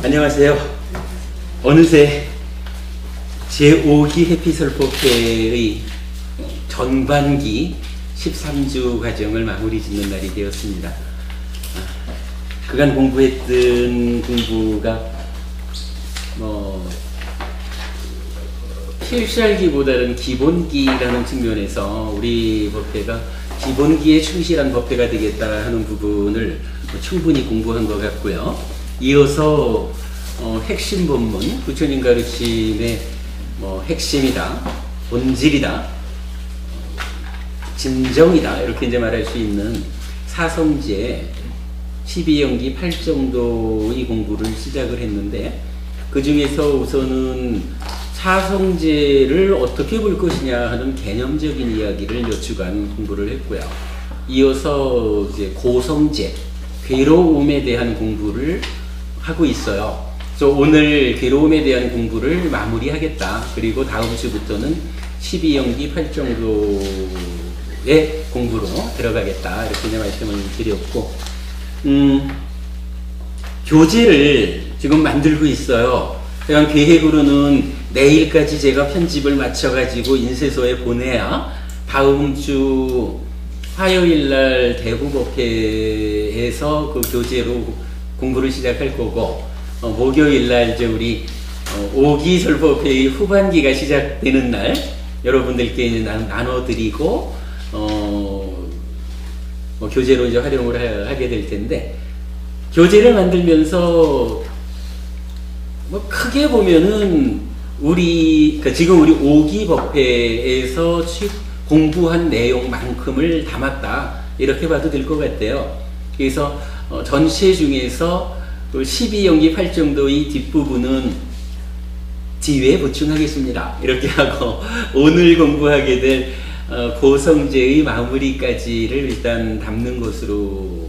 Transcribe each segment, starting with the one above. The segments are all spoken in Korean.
안녕하세요. 어느새 제5기 해피설법회의 전반기 13주 과정을 마무리 짓는 날이 되었습니다. 그간 공부했던 공부가 필살기보다는 기본기라는 측면에서 우리 법회가 기본기에 충실한 법회가 되겠다 하는 부분을 충분히 공부한 것 같고요. 이어서 핵심 본문, 부처님 가르침의 핵심이다, 본질이다, 진정이다, 이렇게 이제 말할 수 있는 사성제 12연기 8정도의 공부를 시작을 했는데, 그 중에서 우선은 사성제를 어떻게 볼 것이냐 하는 개념적인 이야기를 몇 주간 공부를 했고요. 이어서 이제 고성제, 괴로움에 대한 공부를 하고 있어요. 그래서 오늘 괴로움에 대한 공부를 마무리하겠다. 그리고 다음 주부터는 12연기 8정도의 공부로 들어가겠다. 이렇게 말씀을 드렸고, 교재를 지금 만들고 있어요. 그냥 계획으로는 내일까지 제가 편집을 마쳐가지고 인쇄소에 보내야 다음 주 화요일날 대구법회에서 그 교재로 공부를 시작할 거고, 목요일날 이제 우리 5기 설법회의 후반기가 시작되는 날 여러분들께 이제 나눠드리고 교재로 이제 활용을 하게 될 텐데, 교재를 만들면서 크게 보면은 지금 우리 5기 법회에서 공부한 내용만큼을 담았다, 이렇게 봐도 될 것 같아요. 그래서 전체 중에서 12연기 8정도의 뒷부분은 뒤에 보충하겠습니다. 이렇게 하고 오늘 공부하게 될 고성제의 마무리까지를 일단 담는 것으로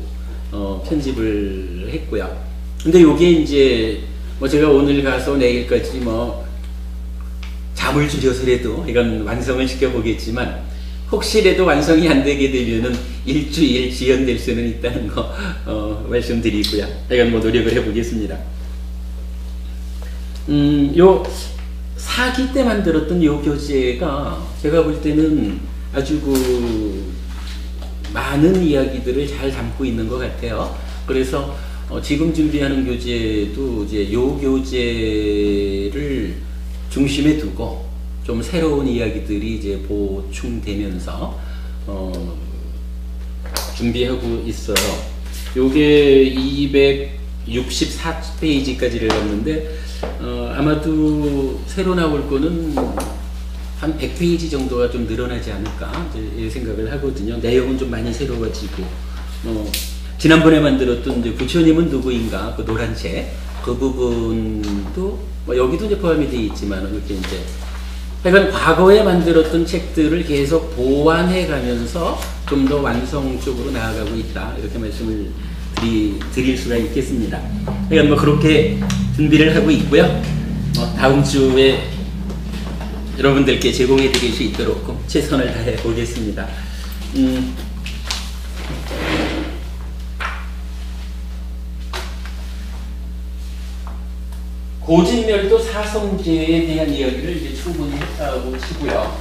편집을 했고요. 근데 요게 이제 제가 오늘 가서 내일까지 잠을 줄여서라도 이건 완성을 시켜보겠지만, 혹시라도 완성이 안 되게 되면은 일주일 지연될 수는 있다는 거 말씀드리고요. 제가 노력을 해보겠습니다. 요 4기 때 만들었던 요 교재가 제가 볼 때는 아주 많은 이야기들을 잘 담고 있는 것 같아요. 그래서 지금 준비하는 교재도 이제 요 교재를 중심에 두고 좀 새로운 이야기들이 이제 보충되면서 준비하고 있어요. 요게 264페이지까지를 갔는데 아마도 새로 나올 거는 한 100페이지 정도가 좀 늘어나지 않을까 이제 생각을 하거든요. 내용은 좀 많이 새로워지고, 지난번에 만들었던 이제 부처님은 누구인가, 그 노란 책, 그 부분도 여기도 이제 포함이 되어 있지만, 이렇게 이제 그러니까 과거에 만들었던 책들을 계속 보완해 가면서 좀 더 완성 쪽으로 나아가고 있다, 이렇게 말씀을 드릴 수가 있겠습니다. 그러니까 그렇게 준비를 하고 있고요. 다음 주에 여러분들께 제공해 드릴 수 있도록 최선을 다해 보겠습니다. 고진멸도 사성제에 대한 이야기를 이제 충분히 했다고 치고요.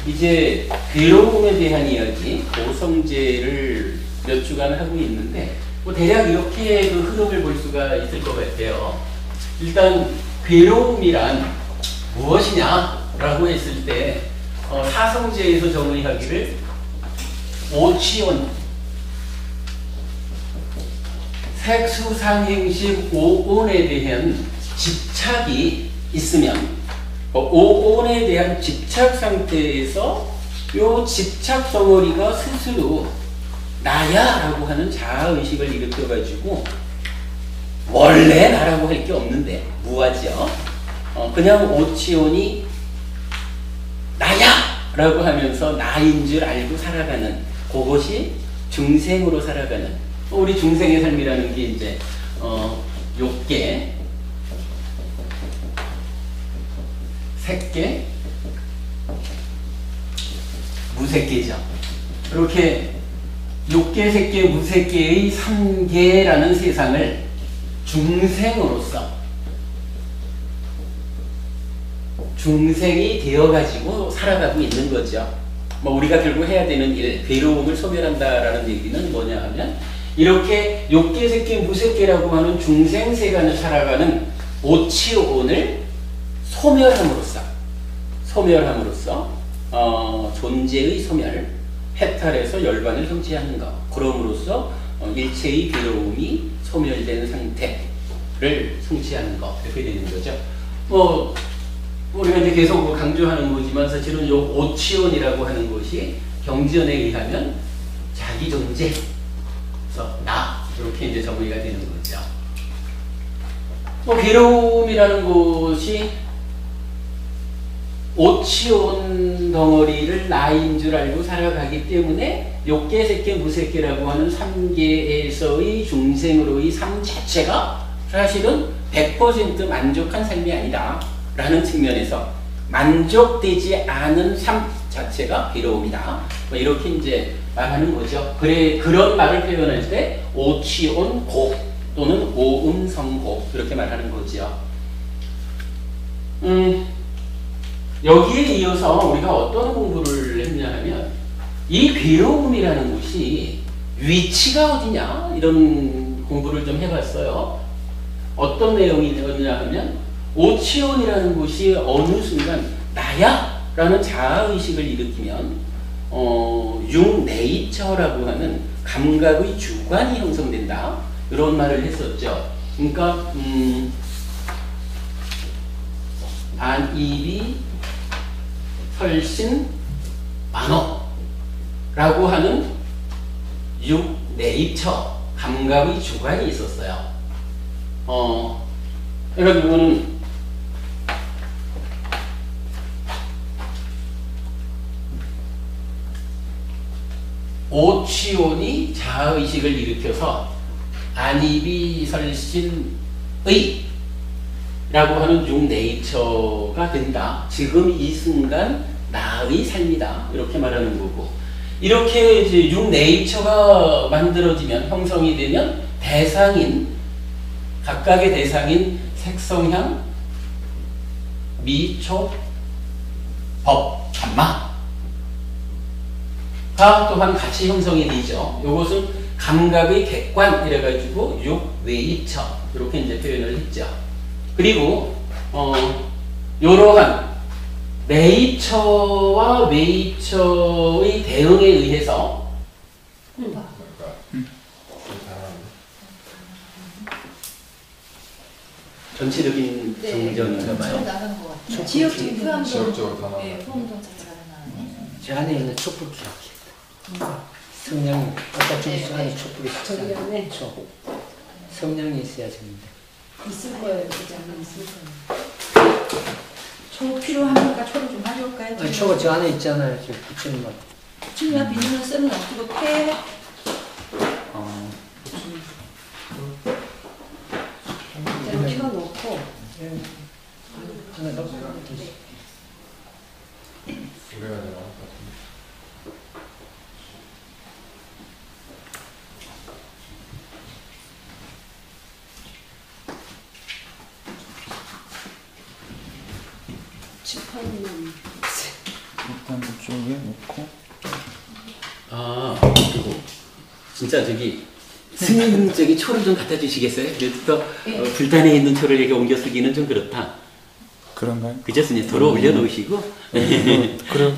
이제 괴로움에 대한 이야기, 고성제를 몇 주간 하고 있는데, 대략 이렇게 그 흐름을 볼 수가 있을 것 같아요. 일단 괴로움이란 무엇이냐라고 했을 때 사성제에서 정의하기를 오치원, 색수상행식 오온에 대한 집착이 있으면, 오온에 대한 집착 상태에서 요 집착 덩어리가 스스로 나야 라고 하는 자아의식을 일으켜 가지고 원래 나라고 할 게 없는데 무하죠. 그냥 오치온이 나야 라고 하면서 나인 줄 알고 살아가는, 그것이 중생으로 살아가는, 우리 중생의 삶이라는 게 이제 욕계, 색계, 무색계죠. 이렇게 욕계, 색계, 무색계의 3계라는 세상을 중생으로서 중생이 되어가지고 살아가고 있는 거죠. 뭐 우리가 결국 해야 되는 일, 괴로움을 소멸한다라는 얘기는 뭐냐 하면 이렇게 욕계, 색계, 무색계라고 하는 중생 세간을 살아가는 오치온을 소멸함으로써 존재의 소멸, 해탈해서 열반을 성취하는 것. 그럼으로써 일체의 괴로움이 소멸된 상태를 성취하는 것. 이렇게 되는 거죠. 뭐 우리가 이제 계속 강조하는 거지만 사실은 이 오치온이라고 하는 것이 경전에 의하면 자기 존재, 그래서 나 이렇게 이제 정의가 되는 거죠. 뭐 괴로움이라는 것이 오치온 덩어리를 나인 줄 알고 살아가기 때문에 욕계, 색계, 무색계라고 하는 3계에서의 중생으로의 삶 자체가 사실은 100% 만족한 삶이 아니다 라는 측면에서 만족되지 않은 삶 자체가 괴로움이다. 뭐 이렇게 이제 말하는 거죠. 그런 말을 표현할 때 오치온고 또는 오음성고 이렇게 말하는 거죠. 여기에 이어서 우리가 어떤 공부를 했냐 하면 이 괴로움이라는 것이 위치가 어디냐 이런 공부를 좀 해봤어요. 어떤 내용이냐 하면 오치온이라는 것이 어느 순간 나야 라는 자아의식을 일으키면 육네이처라고 하는 감각의 주관이 형성된다 이런 말을 했었죠. 그러니까 안입이 설신 만호라고 하는 육네이처 감각의 주관이 있었어요. 그러니까 이거는 오치온이 자아의식을 일으켜서 안이비설신의 라고 하는 육네이처가 된다. 지금 이 순간 나의 삶이다. 이렇게 말하는 거고, 이렇게 이제 육네이처가 만들어지면, 형성이 되면 각각의 대상인 색성향, 미, 초, 법, 감마 가 또한 같이 형성이 되죠. 이것은 감각의 객관 이래가지고 육외이처 이렇게 이제 표현을 했죠. 그리고 이러한 네이처와 웨이처의 대응에 의해서 전체적인 정전인가 봐요. 지역적인 포함도 다 나와요. 네, 포함도 자체가 나오네. 저 안에 있는 촛불 기억해. 성냥이 아까 저기 안에 촛불이 저기 안에 성냥이 있어야 되는데. 있을 거예요. 그지 않나 있을 거예요. 초 필요합니까? 초를 좀 가져올까요? 아니, 초가 저 안에 있잖아요. 저 붙이는 거. 춤이야 비누는 쓰는 없고 폐. 그대로 켜놓고. 하나 더. 그래야 되나? 일단 이쪽에 놓고. 그리고 진짜 저기 스님 저기 초를 좀 갖다 주시겠어요? 그래서 불단에 있는 초를 여기 옮겨 쓰기는 좀 그렇다. 그런가요? 그죠, 스님? 도로 올려놓으시고. 그래.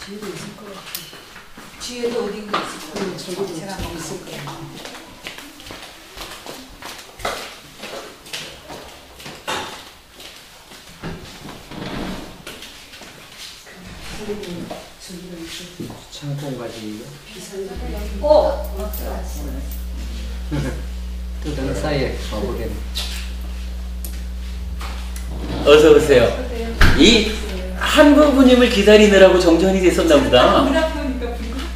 뒤에도 있을 것 같아. 뒤에도 어딘가 있을 거예요. 저기도 제가 한번 있을 거예요. 창고 가지고. 또 다른 사이에 와보겠네. 어서 오세요. 이 한부부님을 기다리느라고 정전이 됐었나 보다.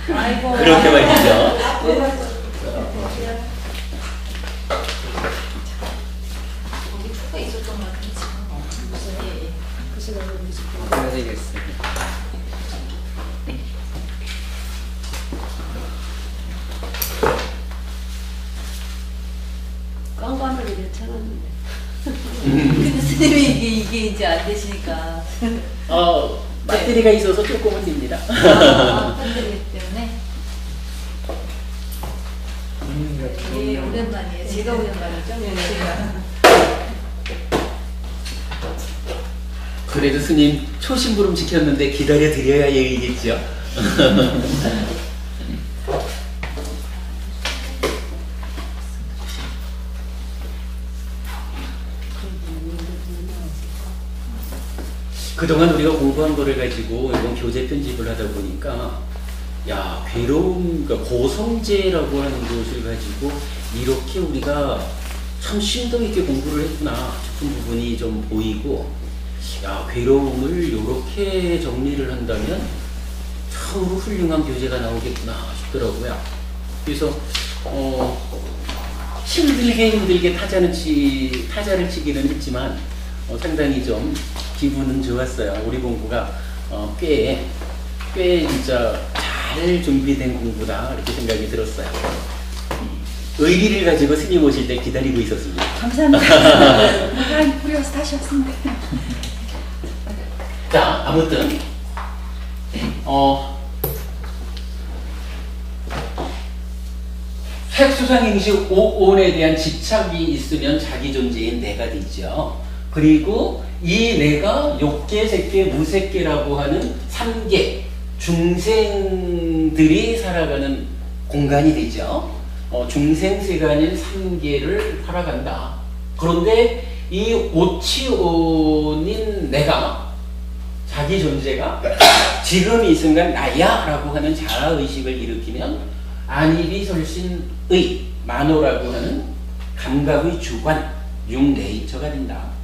그렇게 말이죠. 거기 초가 있었던 것 같은데 지금 없는 그래야 되겠어. 괜찮았는데. 근데 선생님이 이게 이제 안 되시니까. 배터리가 있어서 조금은 됩니다. 배터리 때문에. 예, 오랜만이에요. 제가 오랜만이죠. 제가. 그래도 스님 초심부름 지켰는데 기다려 드려야 예의겠죠. 그동안 우리가 공부한 거를 가지고 이번 교재 편집을 하다 보니까 야, 괴로움, 그러니까 고성제라고 하는 것을 가지고 이렇게 우리가 참 심도 있게 공부를 했구나 싶은 부분이 좀 보이고, 야, 괴로움을 이렇게 정리를 한다면 참으로 훌륭한 교재가 나오겠구나 싶더라고요. 그래서 힘들게 타자를 치기는 했지만 상당히 좀 기분은 좋았어요. 우리 공부가 꽤 진짜 잘 준비된 공부다 이렇게 생각이 들었어요. 의리를 가지고 스님 오실 때 기다리고 있었습니다. 감사합니다. 바람이 뿌려서 다시 왔습니다. 자, 아무튼 색수상행식 5온에 대한 집착이 있으면 자기 존재인 내가 되죠. 그리고 이 내가 욕계, 색계, 무색계라고 하는 3계 중생들이 살아가는 공간이 되죠. 중생세간인 3계를 살아간다. 그런데 이 오치온인 내가, 자기 존재가 지금 이 순간 나야 라고 하는 자아의식을 일으키면 안일이설신의 만호라고 하는 감각의 주관, 육네이처가 된다.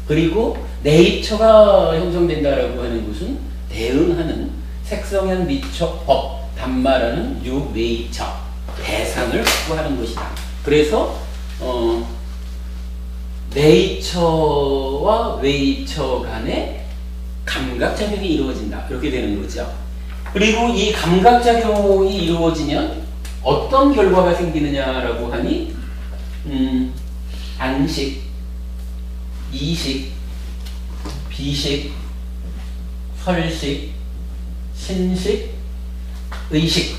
그리고 네이처가 형성된다라고 하는 것은 대응하는 색성현 미처법, 단말하는 육네이처, 대상을 확보하는 것이다. 그래서 네이처와 웨이처 간의 감각작용이 이루어진다. 이렇게 되는 거죠. 그리고 이 감각작용이 이루어지면 어떤 결과가 생기느냐라고 하니 안식, 이식, 비식, 설식, 신식, 의식,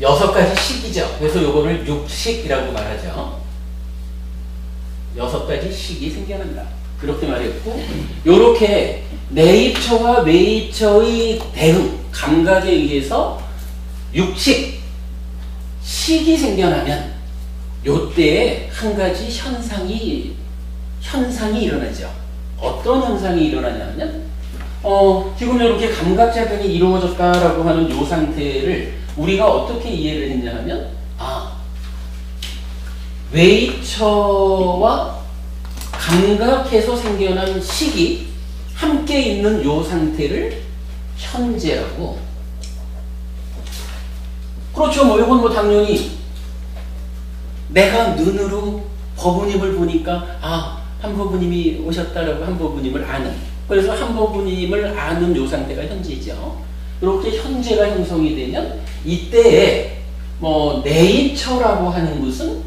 6가지 식이죠. 그래서 요거를 육식이라고 말하죠. 6가지 식이 생겨난다. 그렇게 말했고, 요렇게 네이처와 웨이처의 대응, 감각에 의해서 육식, 식이 생겨나면 요때에 한 가지 현상이 일어나죠. 어떤 현상이 일어나냐면 지금 이렇게 감각작용이 이루어졌다라고 하는 요 상태를 우리가 어떻게 이해를 했냐 하면, 웨이처와 감각해서 생겨난 식이 함께 있는 요 상태를 현재라고. 그렇죠. 이건 당연히 내가 눈으로 법부님을 보니까 한법부님이 오셨다라고 한법부님을 아는, 그래서 한법부님을 아는 요 상태가 현재죠. 이렇게 현재가 형성이 되면 이때에 네이처라고 하는 것은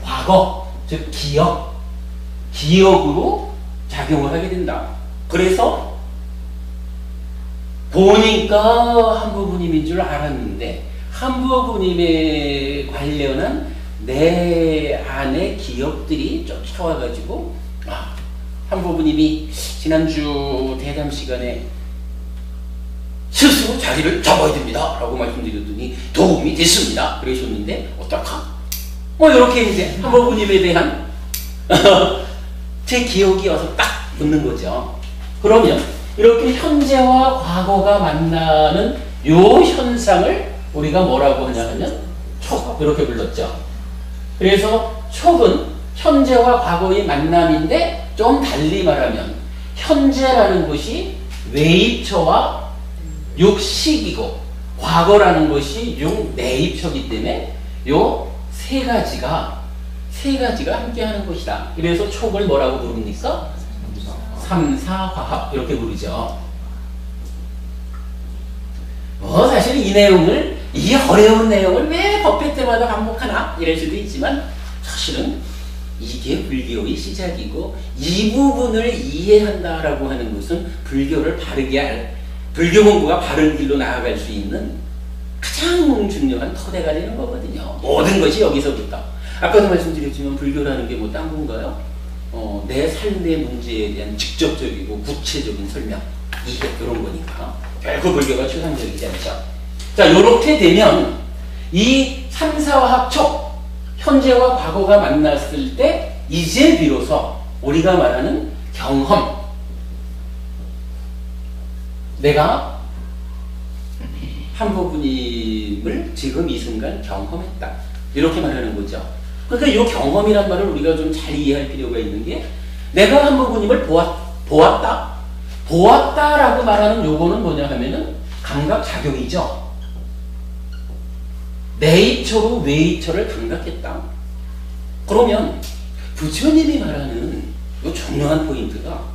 과거, 즉 기억으로 작용을 하게 된다. 그래서 보니까 한법부님인 줄 알았는데 한법부님에 관련한 내 안의 기억들이 쫓아와가지고 한법부님이 지난주 대담 시간에 스스로 자리를 잡아야 됩니다 라고 말씀드렸더니 도움이 됐습니다 그러셨는데 어떡하? 이렇게 이제 한법부님에 대한 제 기억이 와서 딱 붙는 거죠. 그러면 이렇게 현재와 과거가 만나는 요 현상을 우리가 뭐라고 하냐 하면 촉, 이렇게 불렀죠. 그래서 촉은 현재와 과거의 만남인데 좀 달리 말하면 현재라는 것이 웨이처와 육식이고 과거라는 것이 육네이처이기 때문에 요 세 가지가 함께 하는 것이다. 그래서 촉을 뭐라고 부릅니까? 삼사화합 이렇게 부르죠. 사실 이 내용을 이 어려운 내용을 왜 법회 때마다 반복하나? 이럴 수도 있지만 사실은 이게 불교의 시작이고 이 부분을 이해한다라고 하는 것은 불교를 불교 공부가 바른 길로 나아갈 수 있는 가장 중요한 토대가 되는 거거든요. 모든 것이 여기서부터. 아까도 말씀드렸지만 불교라는 게 뭐 딴 건가요? 내 삶의 문제에 대한 직접적이고 구체적인 설명, 이해 이런 거니까 결코 불교가 추상적이지 않죠. 자, 이렇게 되면 이 삼사화합촉, 현재와 과거가 만났을 때 이제 비로소 우리가 말하는 경험, 내가 한부부님을 지금 이 순간 경험했다, 이렇게 말하는 거죠. 그러니까 이 경험이란 말을 우리가 좀 잘 이해할 필요가 있는 게, 내가 한부부님을 보았다라고 말하는 요거는 뭐냐 하면은 감각작용이죠. 내입처로 외입처를 감각했다. 그러면 부처님이 말하는 요 중요한 포인트가,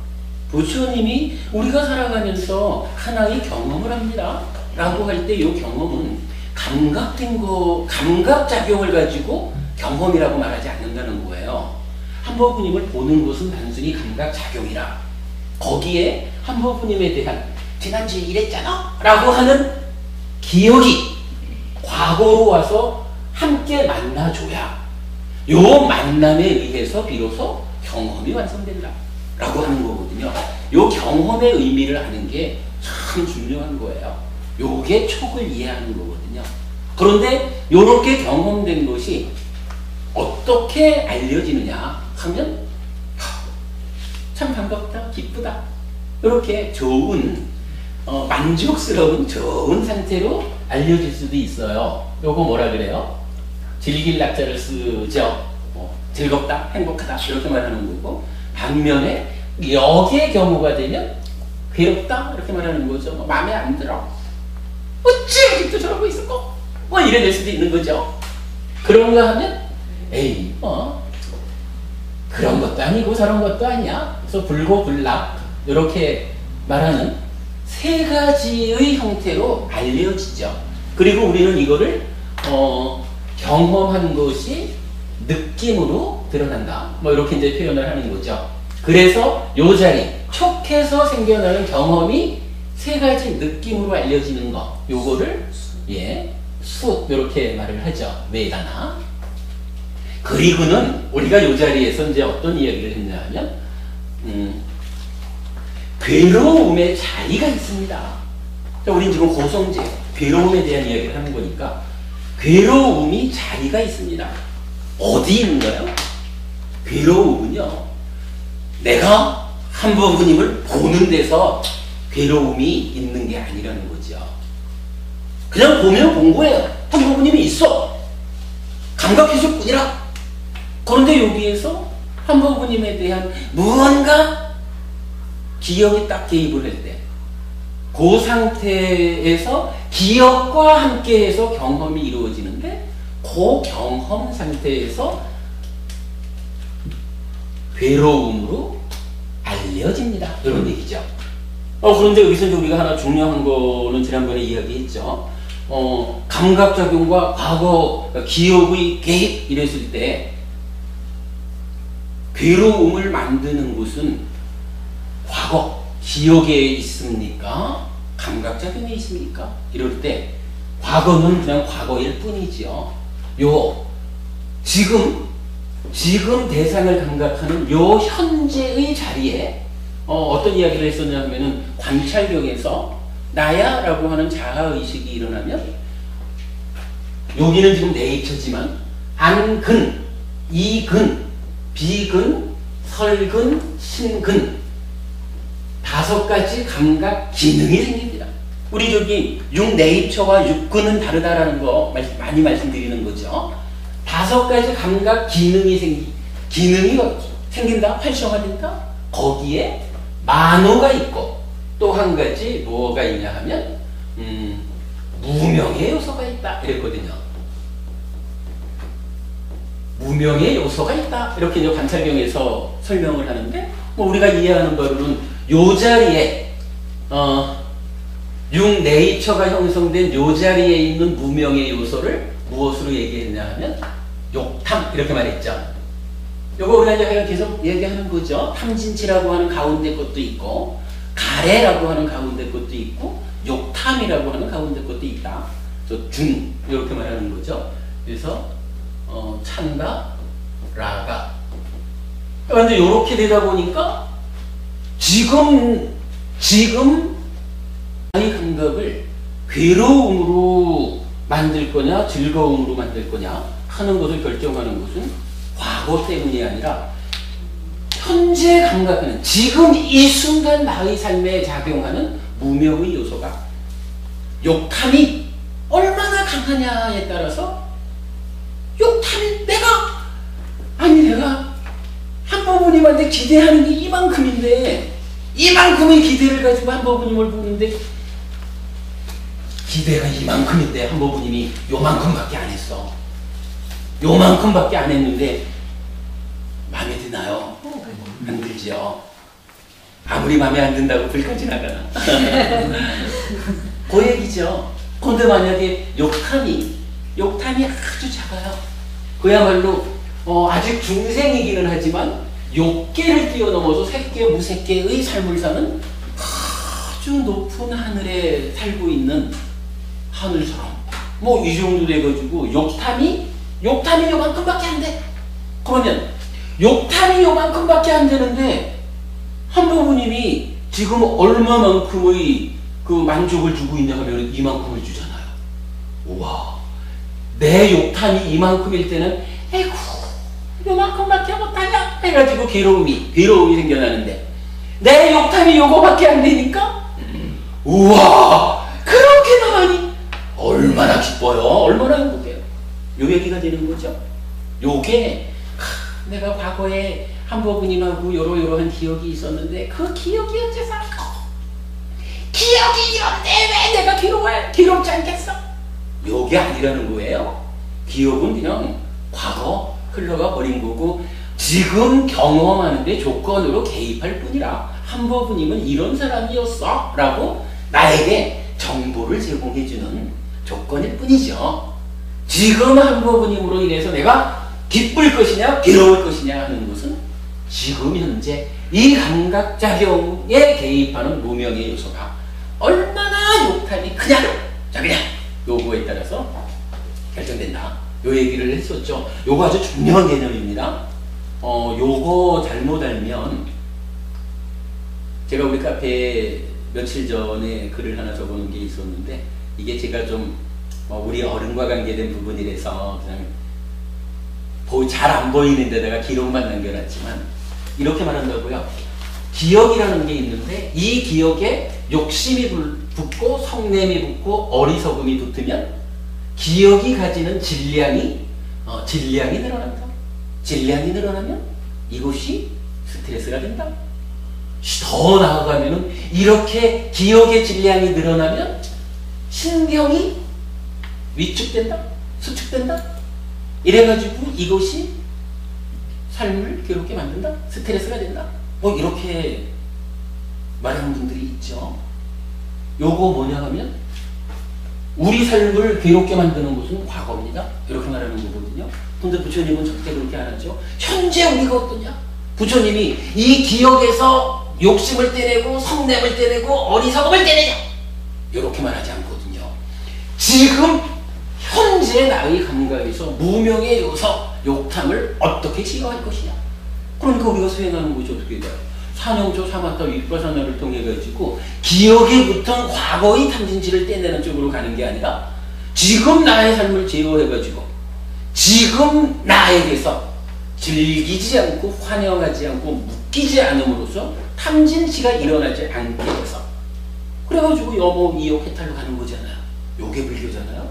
부처님이 우리가 살아가면서 하나의 경험을 합니다 라고 할 때 이 경험은 감각된 거, 감각작용을 가지고 경험이라고 말하지 않는다는 거예요. 한부부님을 보는 것은 단순히 감각작용이라, 거기에 한부부님에 대한 지난주에 이랬잖아 라고 하는 기억이 과거로 와서 함께 만나줘야 요 만남에 의해서 비로소 경험이 완성된다 라고 하는 거거든요. 요 경험의 의미를 아는 게 참 중요한 거예요. 요게 촉을 이해하는 거거든요. 그런데 요렇게 경험된 것이 어떻게 알려지느냐 하면 참 반갑다, 기쁘다, 이렇게 좋은 만족스러운 좋은 상태로 알려질 수도 있어요. 요거 뭐라 그래요? 즐길 낙자를 쓰죠. 즐겁다, 행복하다 이렇게 말하는 거고, 반면에 여기에 경우가 되면 괴롭다 이렇게 말하는 거죠. 마음에 안 들어, 어찌 아직도 저러고 있었고, 이래 될 수도 있는 거죠. 그런가 하면 에이 그런 것도 아니고 저런 것도 아니야, 그래서 불고불락 이렇게 말하는 세 가지의 형태로 알려지죠. 그리고 우리는 이거를 경험한 것이 느낌으로 드러난다, 이렇게 이제 표현을 하는 거죠. 그래서 요 자리, 촉해서 생겨나는 경험이 세 가지 느낌으로 알려지는 거, 요거를 수 이렇게 말을 하죠. 메다나. 그리고는 우리가 요 자리에서 이제 어떤 이야기를 했냐 하면 괴로움의 자리가 있습니다. 자, 우린 지금 고성제, 괴로움에 대한 이야기를 하는 거니까 괴로움이 자리가 있습니다. 어디 있는가요? 괴로움은요, 내가 한부부님을 보는 데서 괴로움이 있는 게 아니라는 거죠. 그냥 보면 본 거예요. 한부부님이 있어, 감각해줄 뿐이라. 그런데 여기에서 한부부님에 대한 무언가 기억이 딱 개입을 할 때, 그 상태에서 기억과 함께해서 경험이 이루어지는데, 그 경험 상태에서 괴로움으로 알려집니다, 이런 얘기죠. 그런데 여기서 우리가 하나 중요한 거는 지난번에 이야기했죠. 감각작용과 과거 기억의 개입 이랬을 때 괴로움을 만드는 것은 과거 기억에 있습니까? 감각작용에 있습니까? 이럴 때 과거는 그냥 과거일 뿐이지요. 지금 대상을 감각하는 요 현재의 자리에 어떤 이야기를 했었냐 하면은, 관찰경에서 나야 라고 하는 자아의식이 일어나면, 여기는 지금 내입처지만 안근, 이근, 비근, 설근, 신근 5가지 감각 기능이 생깁니다. 우리 저기 6내입처와 6근은 다르다라는 거 많이 말씀드리는 거죠. 5가지 감각 기능이 생긴다, 활성화된다. 거기에 만호가 있고, 또 한 가지 뭐가 있냐 하면 무명의 요소가 있다 이랬거든요. 무명의 요소가 있다 이렇게 이제 관찰경에서 설명을 하는데, 우리가 이해하는 바로는 요 자리에 네이처가 형성된 요 자리에 있는 무명의 요소를 무엇으로 얘기했냐 하면 욕탐 이렇게 말했죠. 요거 우리가 이제 계속 얘기하는 거죠. 탐진치라고 하는 가운데 것도 있고 가래라고 하는 가운데 것도 있고 욕탐이라고 하는 가운데 것도 있다. 준 이렇게 말하는 거죠. 그래서 찬가 라가 그런데 이렇게 되다 보니까 지금 이 감각을 괴로움으로 만들 거냐 즐거움으로 만들 거냐 하는 것을 결정하는 것은 과거 때문이 아니라 현재 감각하는 지금 이 순간 나의 삶에 작용하는 무명의 요소가 욕탐이 얼마나 강하냐에 따라서 욕탐이 내가 한법부님한테 기대하는 게 이만큼인데 이만큼의 기대를 가지고 한법부님을 보는데 기대가 이만큼인데 한법부님이 요만큼밖에 안 했어. 요만큼밖에 안 했는데 마음에 드나요? 안 들죠. 아무리 마음에 안 든다고 불까지 나가나. 그 얘기죠. 근데 만약에 욕탐이 아주 작아요. 그야말로 아직 중생이기는 하지만 욕계를 뛰어넘어서 색계 무색계의 삶을 사는 아주 높은 하늘에 살고 있는 하늘처럼 뭐 이 정도 돼가지고 욕탐이 요만큼밖에 안 돼. 그러면 욕탐이 요만큼밖에 안 되는데 한법부님이 지금 얼마만큼의 그 만족을 주고 있냐 하면 이만큼을 주잖아요. 우와, 내 욕탐이 이만큼일 때는 에이구 요만큼밖에 못하냐 해가지고 괴로움이 생겨나는데 내 욕탐이 요거밖에 안 되니까 우와 그렇게 나가니 얼마나 기뻐요. 얼마나 행복해요. 요 얘기가 되는 거죠. 요게 내가 과거에 한법부님하고 요러요러한 기억이 있었는데 그 기억이 어째서 기억이 이런데 왜 내가 괴로워해? 괴롭지 않겠어? 요게 아니라는 거예요. 기억은 그냥 과거 흘러가 버린 거고 지금 경험하는데 조건으로 개입할 뿐이라 한법부님은 이런 사람이었어 라고 나에게 정보를 제공해주는 조건일 뿐이죠. 지금 한법부님으로 인해서 내가 기쁠 것이냐 괴로울 것이냐 하는 것은 지금 현재 이 감각작용에 개입하는 무명의 요소가 얼마나 욕탐이 그냥 요거에 따라서 결정된다. 요 얘기를 했었죠. 요거 아주 중요한 개념입니다. 요거 잘못 알면 제가 우리 카페에 며칠 전에 글을 하나 적어놓은 게 있었는데 이게 제가 좀 우리 어른과 관계된 부분이라서 그냥 잘 안 보이는 데다가 기록만 남겨놨지만 이렇게 말한다고요. 기억이라는 게 있는데 이 기억에 욕심이 붙고 성냄이 붙고 어리석음이 붙으면 기억이 가지는 질량이 늘어난다. 질량이 늘어나면 이것이 스트레스가 된다. 더 나아가면은 이렇게 기억의 질량이 늘어나면 신경이 위축된다, 수축된다. 이래가지고 이것이 삶을 괴롭게 만든다, 스트레스가 된다. 뭐 이렇게 말하는 분들이 있죠. 요거 뭐냐 하면 우리 삶을 괴롭게 만드는 것은 과거입니다. 이렇게 말하는 거거든요. 근데 부처님은 절대 그렇게 안 하죠. 현재 우리가 어떠냐? 부처님이 이 기억에서 욕심을 떼내고 성냄을 떼내고 어리석음을 떼내냐? 이렇게 말하지 않거든요. 지금 현재 나의 감각에서 무명의 요소, 욕탐을 어떻게 제어할 것이냐? 그러니까 우리가 수행하는 것이 어떻게 돼요? 사명조 사마타 윗바사나를 통해 가지고 기억에 붙은 과거의 탐진치를 떼내는 쪽으로 가는 게 아니라 지금 나의 삶을 제어해 가지고 지금 나에게서 즐기지 않고 환영하지 않고 묶이지 않음으로써 탐진치가 일어나지 않게 해서 그래가지고 여모 이욕 해탈로 가는 거잖아요. 요게 불교잖아요.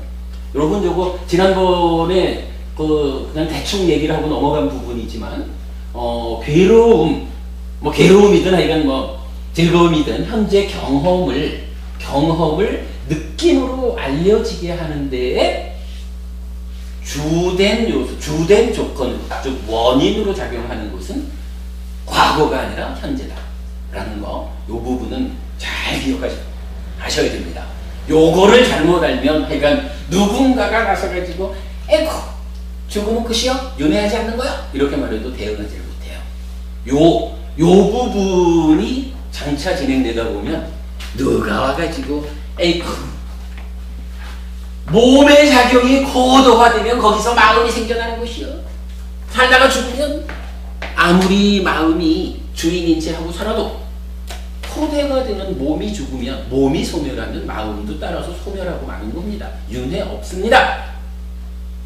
여러분 요거 지난번에 그냥 대충 얘기를 하고 넘어간 부분이지만 괴로움 뭐 괴로움이든 하여간 뭐 즐거움이든 현재 경험을 느낌으로 알려지게 하는 데에 주된 요소, 주된 조건, 즉 원인으로 작용하는 것은 과거가 아니라 현재다 라는 거, 요 부분은 잘 기억하시고 아셔야 됩니다. 요거를 잘못 알면 그러니까 누군가가 나서가지고 에이쿠 죽으면 끝이요? 윤회하지 않는 거야? 이렇게 말해도 대응하지 못해요. 요 부분이 장차 진행되다 보면 누가 와가지고 에이쿠 몸의 작용이 고도화되면 거기서 마음이 생겨나는 것이요. 살다가 죽으면 아무리 마음이 주인인지하고 살아도 토대가 되는 몸이 죽으면 몸이 소멸하면 마음도 따라서 소멸하고 마는 겁니다. 윤회 없습니다.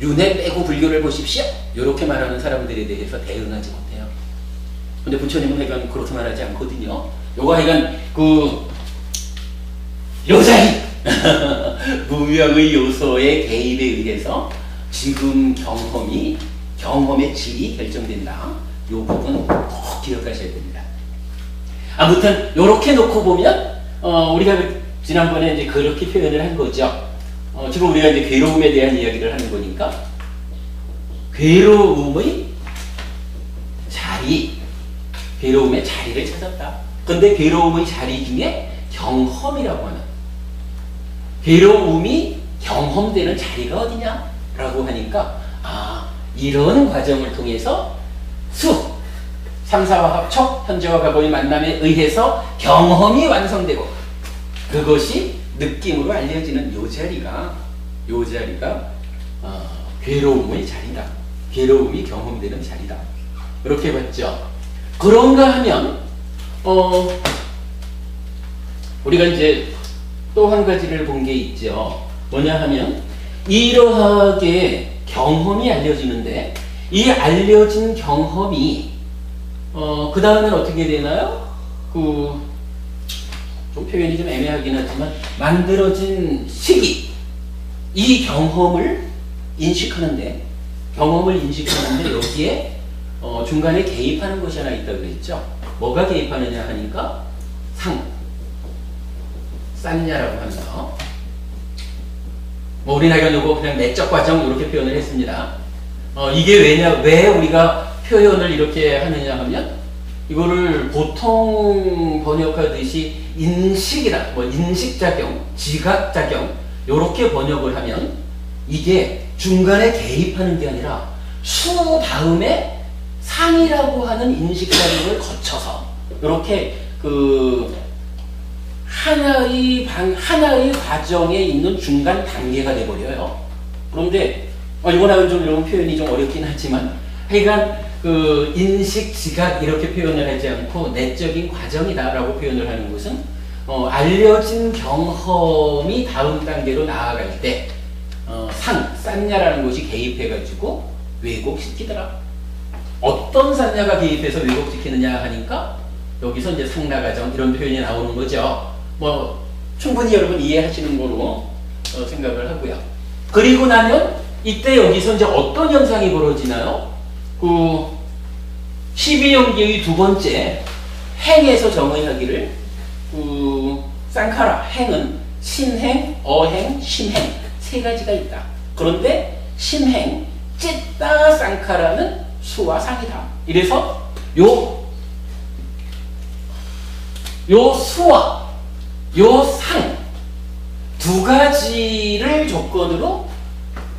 윤회 빼고 불교를 보십시오. 이렇게 말하는 사람들에 대해서 대응하지 못해요. 근데 부처님은 하여간 그렇게 말하지 않거든요. 요거 하여간 요자리 무명의 요소의 개입에 의해서 지금 경험의 질이 결정된다. 요 부분 꼭 기억하셔야 됩니다. 아무튼 요렇게 놓고 보면 우리가 지난번에 이제 그렇게 표현을 한 거죠. 지금 우리가 이제 괴로움에 대한 이야기를 하는 거니까 괴로움의 자리를 찾았다. 근데 괴로움의 자리 중에 경험이라고 하는 괴로움이 경험되는 자리가 어디냐? 라고 하니까 이런 과정을 통해서 삼사와 합촉, 현재와 과거의 만남에 의해서 경험이 완성되고 그것이 느낌으로 알려지는 요 자리가 괴로움의 자리다. 괴로움이 경험되는 자리다. 이렇게 봤죠. 그런가 하면 우리가 이제 또 한 가지를 본 게 있죠. 뭐냐 하면 이러하게 경험이 알려지는데 이 알려진 경험이 그 다음엔 어떻게 되나요? 좀 표현이 좀 애매하긴 하지만 만들어진 시기 이 경험을 인식하는데 여기에 중간에 개입하는 것이 하나 있다고 그랬죠. 뭐가 개입하느냐 하니까 싼냐라고 합니다. 우리는 이거 그냥 내적 과정 이렇게 표현을 했습니다. 이게 왜 우리가 표현을 이렇게 하느냐 하면 이거를 보통 번역하듯이 인식이다, 인식작용, 지각작용 이렇게 번역을 하면 이게 중간에 개입하는 게 아니라 수 다음에 상이라고 하는 인식작용을 거쳐서 이렇게 하나의 과정에 있는 중간 단계가 돼버려요. 그런데 이거는 좀 이런 표현이 좀 어렵긴 하지만 하여간 인식, 지각 이렇게 표현을 하지 않고 내적인 과정이다라고 표현을 하는 것은 알려진 경험이 다음 단계로 나아갈 때 싼냐라는 것이 개입해가지고 왜곡시키더라. 어떤 싼냐가 개입해서 왜곡시키느냐 하니까 여기서 이제 상나과정 이런 표현이 나오는 거죠. 충분히 여러분 이해하시는 거로 생각을 하고요. 그리고 나면 이때 여기서 이제 어떤 현상이 벌어지나요? 12연계의 두 번째 행에서 정의하기를 쌍카라 행은 신행, 어행, 심행 세 가지가 있다. 그런데 심행, 찢다 쌍카라는 수와 상이다. 이래서 요 수와 요 상 두 가지를 조건으로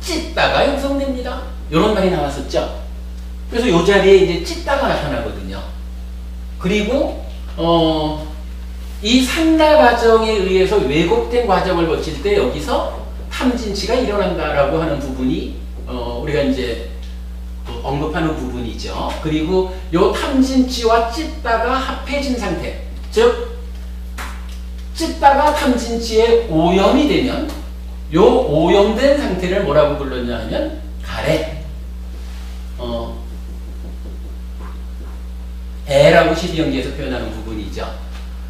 찢다가 형성됩니다. 이런 말이 나왔었죠. 그래서 요 자리에 이제 찢다가 나타나거든요. 그리고 이 상나 과정에 의해서 왜곡된 과정을 거칠 때 여기서 탐진치가 일어난다라고 하는 부분이 우리가 이제 언급하는 부분이죠. 그리고 요 탐진치와 찢다가 합해진 상태, 즉 찢다가 탐진치에 오염이 되면 요 오염된 상태를 뭐라고 불렀냐 하면 가래, 애라고 12연계에서 표현하는 부분이죠.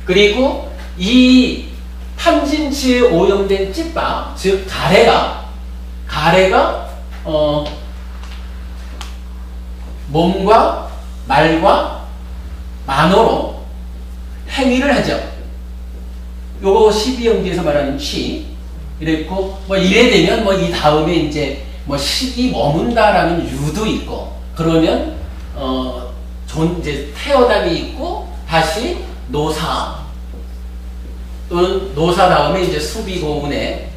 그리고 이 탐진치에 오염된 찢다, 즉 가래가 몸과 말과 만어로 행위를 하죠. 요거 12연계에서 말하는 취. 이랬고, 이래 되면 이 다음에 이제 식이 머문다라는 유도 있고, 그러면, 이제 태어남이 있고, 다시 노사, 또는 노사 다음에 이제 수비 고운에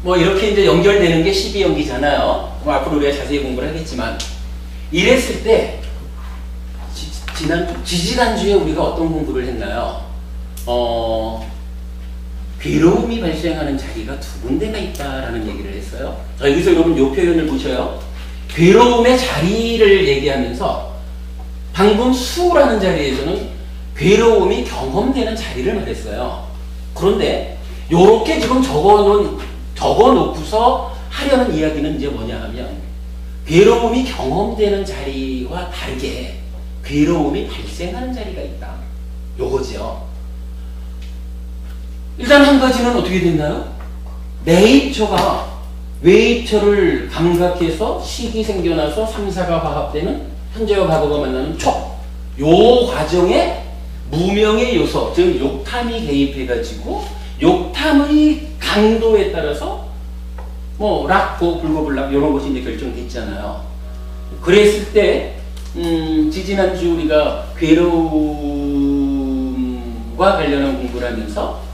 뭐 이렇게 이제 연결되는 게 12연기잖아요. 뭐 앞으로 우리가 자세히 공부를 하겠지만 이랬을 때 지지난주에 우리가 어떤 공부를 했나요? 괴로움이 발생하는 자리가 두 군데가 있다라는 얘기를 했어요. 자, 여기서 여러분 이 표현을 보셔요. 괴로움의 자리를 얘기하면서 방금 수라는 자리에서는 괴로움이 경험되는 자리를 말했어요. 그런데 요렇게 지금 적어놓고서 하려는 이야기는 이제 뭐냐 하면 괴로움이 경험되는 자리와 다르게 괴로움이 발생하는 자리가 있다. 요거죠. 일단 한 가지는 어떻게 됐나요? 내입처가 외입처를 감각해서 식이 생겨나서 3, 4가 화합되는 현재와 과거가 만나는 촉. 요 과정에 무명의 요소, 즉 욕탐이 개입해가지고 욕탐의 강도에 따라서 뭐 락고 불고불락 이런 것이 이제 결정됐잖아요. 그랬을 때 지지난주 우리가 괴로움과 관련한 공부를 하면서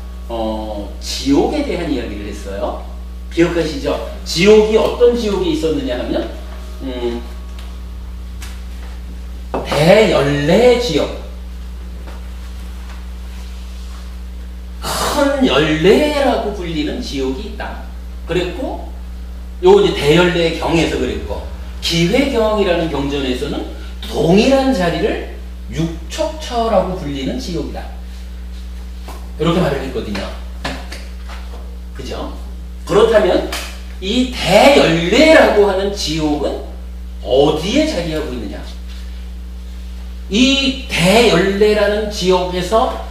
지옥에 대한 이야기를 했어요. 기억하시죠? 지옥이 어떤 지옥이 있었느냐 하면 대열례 지옥, 큰 열례라고 불리는 지옥이 있다. 그랬고 요 이제 대열례 경에서 그랬고 기회경이라는 경전에서는 동일한 자리를 육촉처라고 불리는 지옥이다. 이렇게 말을 했거든요. 그죠? 그렇다면 이 대열례라고 하는 지옥은 어디에 자리하고 있느냐? 이 대열례라는 지옥에서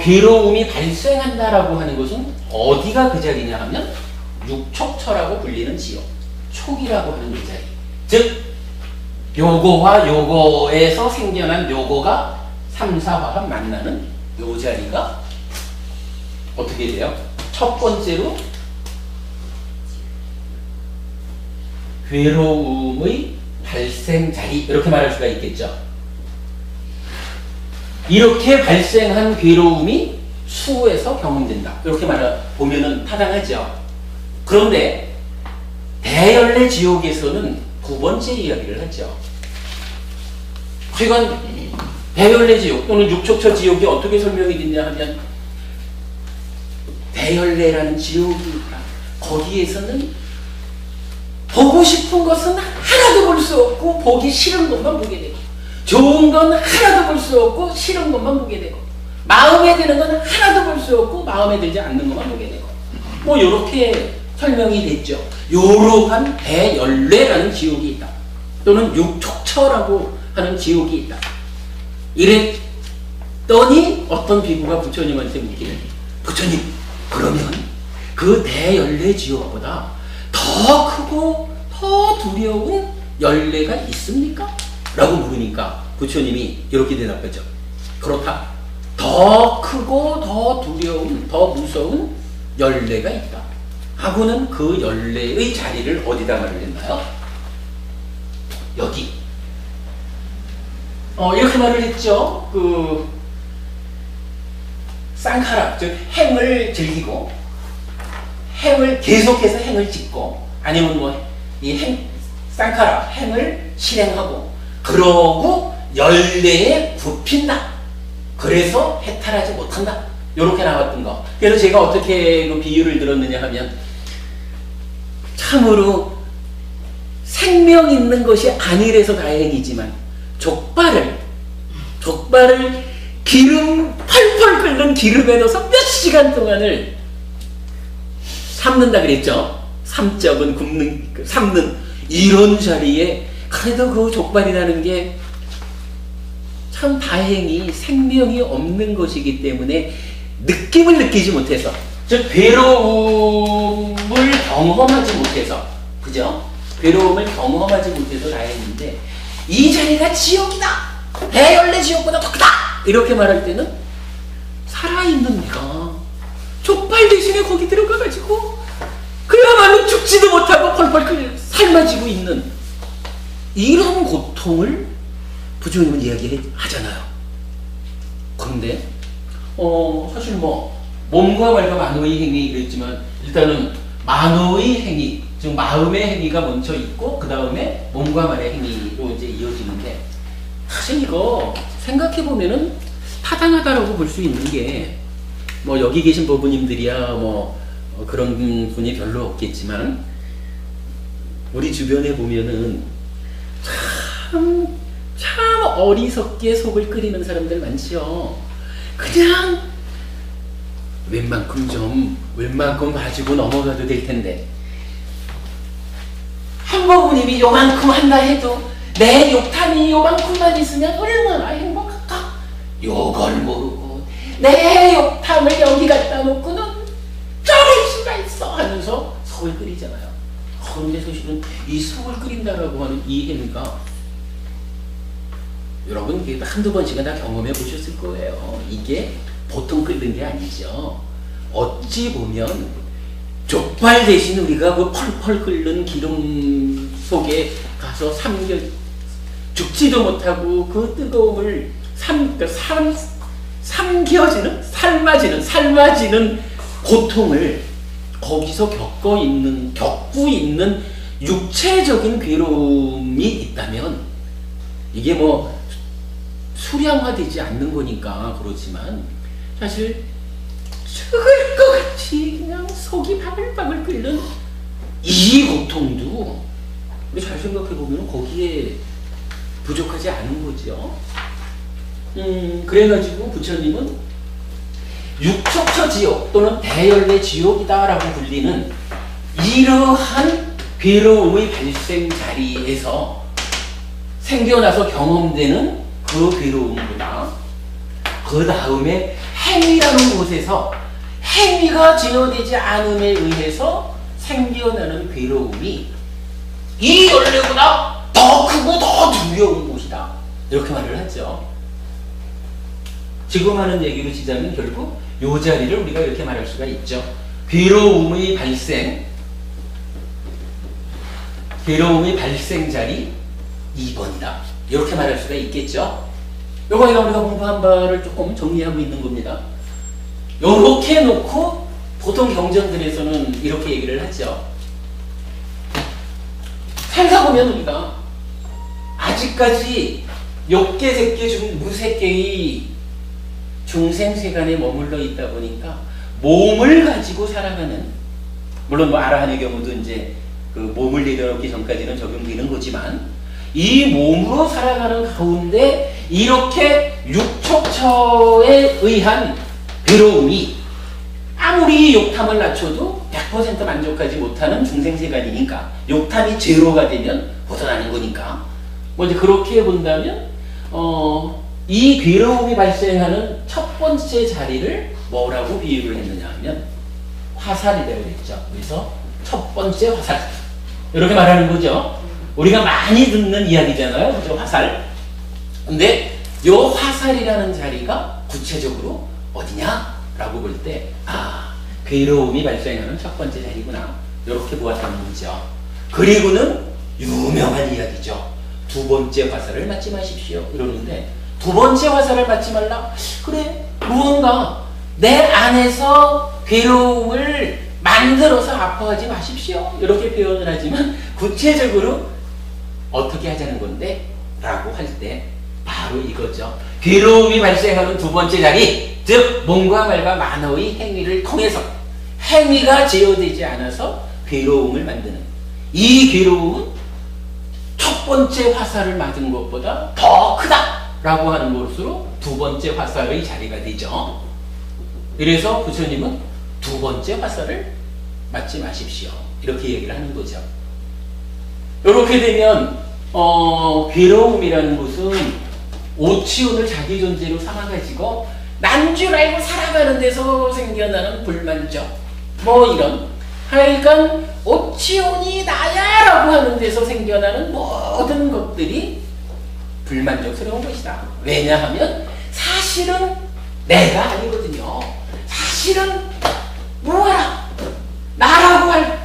괴로움이 발생한다라고 하는 것은 어디가 그 자리냐 하면 육촉처라고 불리는 지옥, 촉이라고 하는 이 자리. 즉 요거와 요거에서 생겨난 요거가 3, 4화합 만나는 요 자리가 어떻게 돼요? 첫 번째로 괴로움의 발생 자리, 이렇게 말할 수가 있겠죠. 이렇게 발생한 괴로움이 수에서 경험된다. 이렇게 보면은 타당하죠. 그런데 대열례 지옥에서는 두 번째 이야기를 하죠. 그러니까 대열례 지옥 또는 육촉처 지옥이 어떻게 설명이 됐냐 하면 대열례라는 지옥이 있다. 거기에서는 보고 싶은 것은 하나도 볼 수 없고 보기 싫은 것만 보게 되고, 좋은 건 하나도 볼 수 없고 싫은 것만 보게 되고, 마음에 드는 건 하나도 볼 수 없고 마음에 들지 않는 것만 보게 되고, 뭐 요렇게 설명이 됐죠. 요러한 대열례라는 지옥이 있다. 또는 육촉처라고 하는 지옥이 있다. 이랬더니 어떤 비구가 부처님한테 묻기를, 부처님, 그러면 그 대열례 지옥보다 더 크고 더 두려운 열례가 있습니까? 라고 물으니까 부처님이 이렇게 대답하죠. 그렇다. 더 크고 더 두려운, 더 무서운 열례가 있다. 하고는 그 열례의 자리를 어디다 말을 했나요? 여기. 이렇게 말을 했죠. 쌍카라, 즉 행을 즐기고 계속해서 행을 짓고, 아니면 뭐 이 쌍카라, 행을 실행하고, 그러고 열례에 굽힌다. 그래서 해탈하지 못한다. 이렇게 나왔던 거. 그래서 제가 어떻게 그 비유를 들었느냐 하면, 참으로 생명 있는 것이 아니래서 다행이지만 족발을 기름 펄펄 끓는 기름에 넣어서 몇 시간 동안을 삶는다 그랬죠. 삶적은 삶는 이런 자리에 그래도 그 족발이라는 게 참 다행히 생명이 없는 것이기 때문에 느낌을 느끼지 못해서, 즉 괴로움을 경험하지 못해서, 그죠? 괴로움을 경험하지 못해서 다행인데, 이 자리가 지옥이다! 대열례 지옥보다 더 크다! 이렇게 말할 때는 살아있는 내가 족발 대신에 거기 들어가가지고 그야말로 죽지도 못하고 펄펄 삶아지고 있는 이런 고통을 부처님은 이야기하잖아요. 그런데 사실 뭐 몸과 말과 만호의 행위 이랬지만 일단은 만호의 행위, 즉 마음의 행위가 먼저 있고 그 다음에 몸과 말의 행위로 이제 이어지는데 사실 이거 생각해 보면은 타당하다라고 볼 수 있는 게 뭐 여기 계신 부부님들이야 뭐 그런 분이 별로 없겠지만 우리 주변에 보면은 참 어리석게 속을 끓이는 사람들 많지요. 그냥 웬만큼 봐주고 넘어가도 될 텐데 한 부모님이 요만큼 한다 해도 내 욕탕이 요만큼만 있으면 얼마나 행복할까? 요걸 모르고 내 욕탕을 여기 갖다 놓고는 저럴 수가 있어 하면서 속을 끓이잖아요. 그런데 사실은 이 속을 끓인다라고 하는 이 행위가 여러분 이게 한두 번씩은 다 경험해 보셨을 거예요. 이게 보통 끓는 게 아니죠. 어찌 보면 족발 대신 우리가 그 펄펄 끓는 기름 속에 가서 죽지도 못하고 그 뜨거움을 삶아지는 고통을 거기서 겪고 있는 육체적인 괴로움이 있다면 이게 뭐 수량화되지 않는 거니까 그렇지만 사실 죽을 것 같이 그냥 속이 바글바글 끓는 이 고통도 우리 잘 생각해 보면 거기에 부족하지 않은 거죠. 그래가지고 부처님은 육척처 지옥 또는 대열내 지옥이다라고 불리는 이러한 괴로움의 발생 자리에서 생겨나서 경험되는 그 괴로움보다 그 다음에 행위라는 곳에서 행위가 제어되지 않음에 의해서 생겨나는 괴로움이 이 열뇌보다 더 크고 더 두려운 곳이다. 이렇게 말을 하죠. 지금 하는 얘기로 치자면 결국 이 자리를 우리가 이렇게 말할 수가 있죠. 괴로움의 발생 자리 2번이다. 이렇게 말할 수가 있겠죠. 요거가 우리가 공부한 바를 조금 정리하고 있는 겁니다. 요렇게 놓고 보통 경전들에서는 이렇게 얘기를 하죠. 살다보면 우리가 아직까지 욕계색계 무색계의 중생세간에 머물러 있다 보니까 몸을 가지고 살아가는, 물론 뭐 아라한의 경우도 이제 그 몸을 내려놓기 전까지는 적용되는 거지만 이 몸으로 살아가는 가운데 이렇게 육촉처에 의한 괴로움이 아무리 욕탐을 낮춰도 100% 만족하지 못하는 중생세간이니까 욕탐이 제로가 되면 벗어나는 거니까 뭐 이제 그렇게 본다면 이 괴로움이 발생하는 첫 번째 자리를 뭐라고 비유를 했느냐 하면 화살이라고 했죠. 그래서 첫 번째 화살 이렇게 말하는 거죠. 우리가 많이 듣는 이야기잖아요. 그죠? 화살. 근데 요 화살이라는 자리가 구체적으로 어디냐라고 볼 때 괴로움이 발생하는 첫 번째 자리구나 이렇게 보았다는 거죠. 그리고는 유명한 이야기죠. 두 번째 화살을 맞지 마십시오 이러는데 두 번째 화살을 맞지 말라? 그래, 무언가 내 안에서 괴로움을 만들어서 아파하지 마십시오 이렇게 표현을 하지만 구체적으로 어떻게 하자는 건데? 라고 할 때 바로 이거죠. 괴로움이 발생하는 두 번째 자리, 즉 몸과 말과 만호의 행위를 통해서 행위가 제어되지 않아서 괴로움을 만드는 이 괴로움은 첫 번째 화살을 맞은 것보다 더 크다 라고 하는 것으로 두 번째 화살의 자리가 되죠. 그래서 부처님은 두 번째 화살을 맞지 마십시오 이렇게 얘기를 하는 거죠. 이렇게 되면 괴로움이라는 것은 오치온을 자기 존재로 삼아가지고 난 줄 알고 살아가는 데서 생겨나는 불만족 뭐 이런 하여간 오치온이 나야 라고 하는 데서 생겨나는 모든 것들이 불만족스러운 것이다. 왜냐하면 사실은 내가 아니거든요. 사실은 뭐라 나라고 할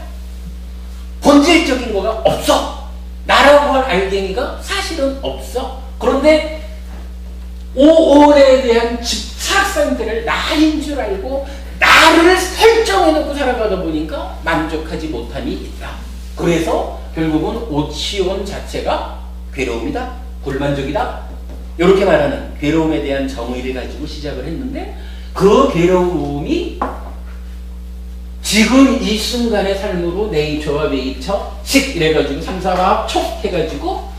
본질적인 거가 없어. 나라고 할 알갱이가 사실은 없어. 그런데 오올에 대한 집착 상태를 나인 줄 알고 나 나를 설정해놓고 살아가다 보니까 만족하지 못함이 있다. 그래서 결국은 오치온 자체가 괴로움이다, 불만족이다, 이렇게 말하는 괴로움에 대한 정의를 가지고 시작을 했는데, 그 괴로움이 지금 이 순간의 삶으로 네이처와 웨이처, 식 이래가지고 3, 4와 촉 해가지고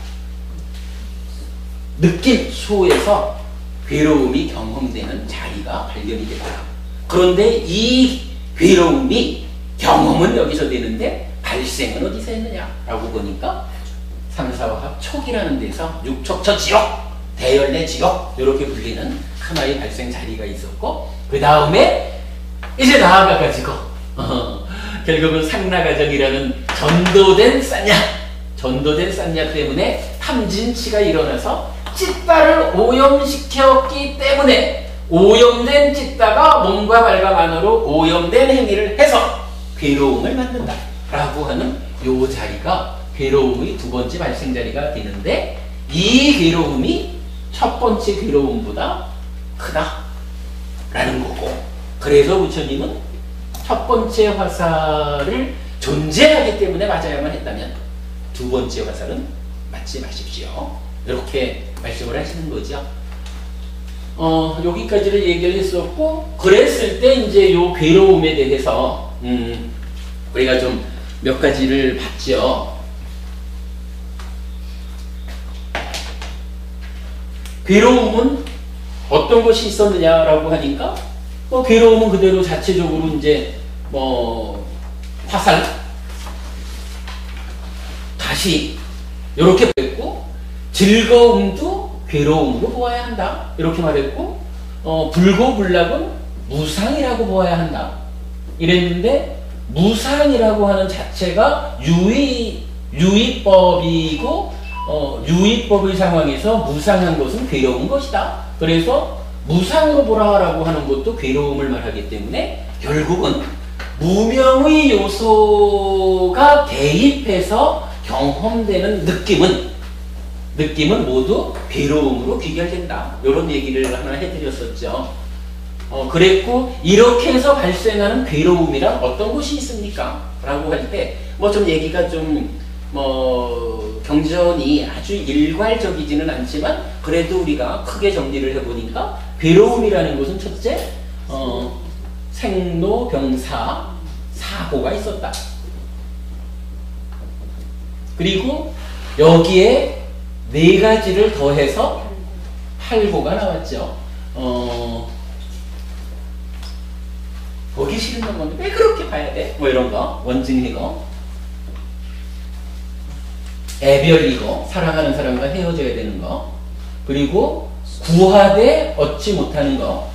느낌 수에서 괴로움이 경험되는 자리가 발견이 됐다. 그런데 이 괴로움이 경험은 여기서 되는데 발생은 어디서 했느냐라고 보니까 3, 4와 촉이라는 데서 육촉처 지옥, 대열내 지옥 이렇게 불리는 하나의 발생 자리가 있었고, 그 다음에 이제 나아가가지고 결국은 상나가정이라는 전도된 싼냐 때문에 탐진치가 일어나서 찢다를 오염시켰기 때문에 오염된 찢다가 몸과 발과 안으로 오염된 행위를 해서 괴로움을 만든다 라고 하는 요 자리가 괴로움의 두 번째 발생 자리가 되는데, 이 괴로움이 첫 번째 괴로움보다 크다 라는 거고, 그래서 부처님은 첫 번째 화살을 존재하기 때문에 맞아야만 했다면 두 번째 화살은 맞지 마십시오, 이렇게 말씀을 하시는 거죠. 여기까지를 얘기를 했었고, 그랬을 때 이제 요 괴로움에 대해서 우리가 좀 몇 가지를 봤죠. 괴로움은 어떤 것이 있었느냐라고 하니까, 괴로움은 그대로 자체적으로 이제 화살, 가시 이렇게 했고, 즐거움도 괴로움으로 보아야 한다 이렇게 말했고, 불고불락은 무상이라고 보아야 한다 이랬는데, 무상이라고 하는 자체가 유의법이고, 유의법의 상황에서 무상한 것은 괴로운 것이다. 그래서 무상으로 보라라고 하는 것도 괴로움을 말하기 때문에 결국은 무명의 요소가 대입해서 경험되는 느낌은 모두 괴로움으로 귀결된다. 이런 얘기를 하나 해드렸었죠. 그랬고, 이렇게 해서 발생하는 괴로움이란 어떤 것이 있습니까? 라고 할 때 좀 얘기가 좀 경전이 아주 일괄적이지는 않지만, 그래도 우리가 크게 정리를 해보니까 괴로움이라는 것은 첫째, 생로병사 사고가 있었다. 그리고 여기에 네 가지를 더해서 팔고가 나왔죠. 보기 싫은 건 뭔데 왜 그렇게 봐야 돼? 이런 거, 원증이고, 애별이고, 사랑하는 사람과 헤어져야 되는 거, 그리고 구하되 얻지 못하는 거,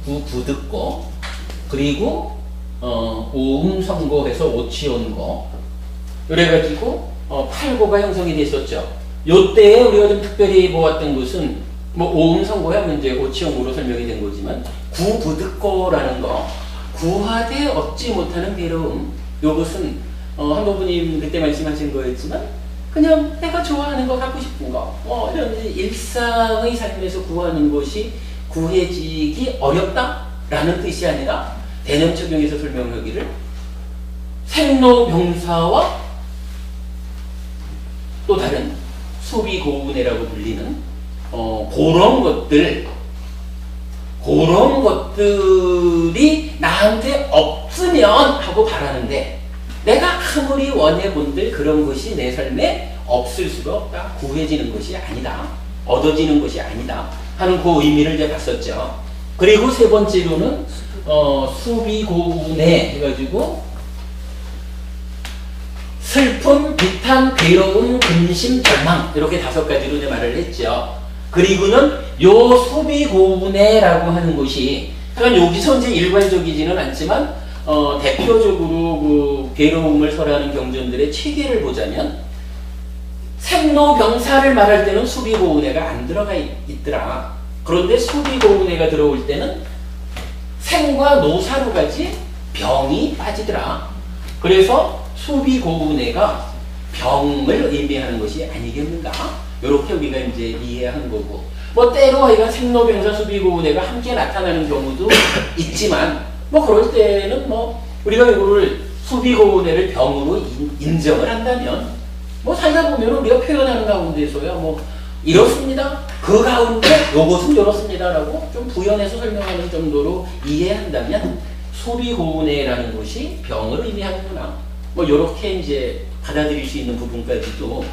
부듣고, 그리고 오음성고해서 오치온 거, 그래가지고 팔고가 형성이 됐었죠. 요때에 우리가 좀 특별히 보았던 것은 오음성고야 문제, 오치온고로 설명이 된 거지만, 구부듣고라는 거, 구하되 얻지 못하는 괴로움, 요것은 한도부님 그때 말씀하신 거였지만, 그냥 내가 좋아하는 거, 갖고 싶은 거, 이런 일상의 삶에서 구하는 것이 구해지기 어렵다라는 뜻이 아니라, 대념적용에서 설명하기를 생로병사와 또 다른 수비고운해라고 불리는 그런 것들이 나한테 없으면 하고 바라는데, 내가 아무리 원해본들 그런 것이 내 삶에 없을 수가 없다. 구해지는 것이 아니다. 얻어지는 것이 아니다. 하는 그 의미를 이제 봤었죠. 그리고 세 번째로는 수비고운해 해가지고 슬픔, 비탄, 괴로움, 근심, 절망, 이렇게 다섯 가지로 이제 말을 했죠. 그리고는 요 수비고운해라고 하는 것이, 그러니까 여기서 이제 일괄적이지는 않지만, 대표적으로 그 괴로움을 설하는 경전들의 체계를 보자면, 생로병사를 말할 때는 수비고운해가 안 들어가 있더라. 그런데 수비고운해가 들어올 때는 생과 노사로까지 병이 빠지더라. 그래서 수비고운해가 병을 의미하는 것이 아니겠는가? 이렇게 우리가 이제 이해한 거고, 뭐 때로 하여간 생로병사 수비고운해가 함께 나타나는 경우도 있지만 뭐 그럴 때는 뭐 우리가 이거를 수비고운해를 병으로 인정을 한다면 뭐 살다 보면 우리가 표현하는 가운데서야 뭐 이렇습니다. 그 가운데 요것은 이렇습니다라고 좀 부연해서 설명하는 정도로 이해한다면 소비고운해라는 것이 병을 의미하는구나. 뭐 이렇게 이제 받아들일 수 있는 부분까지도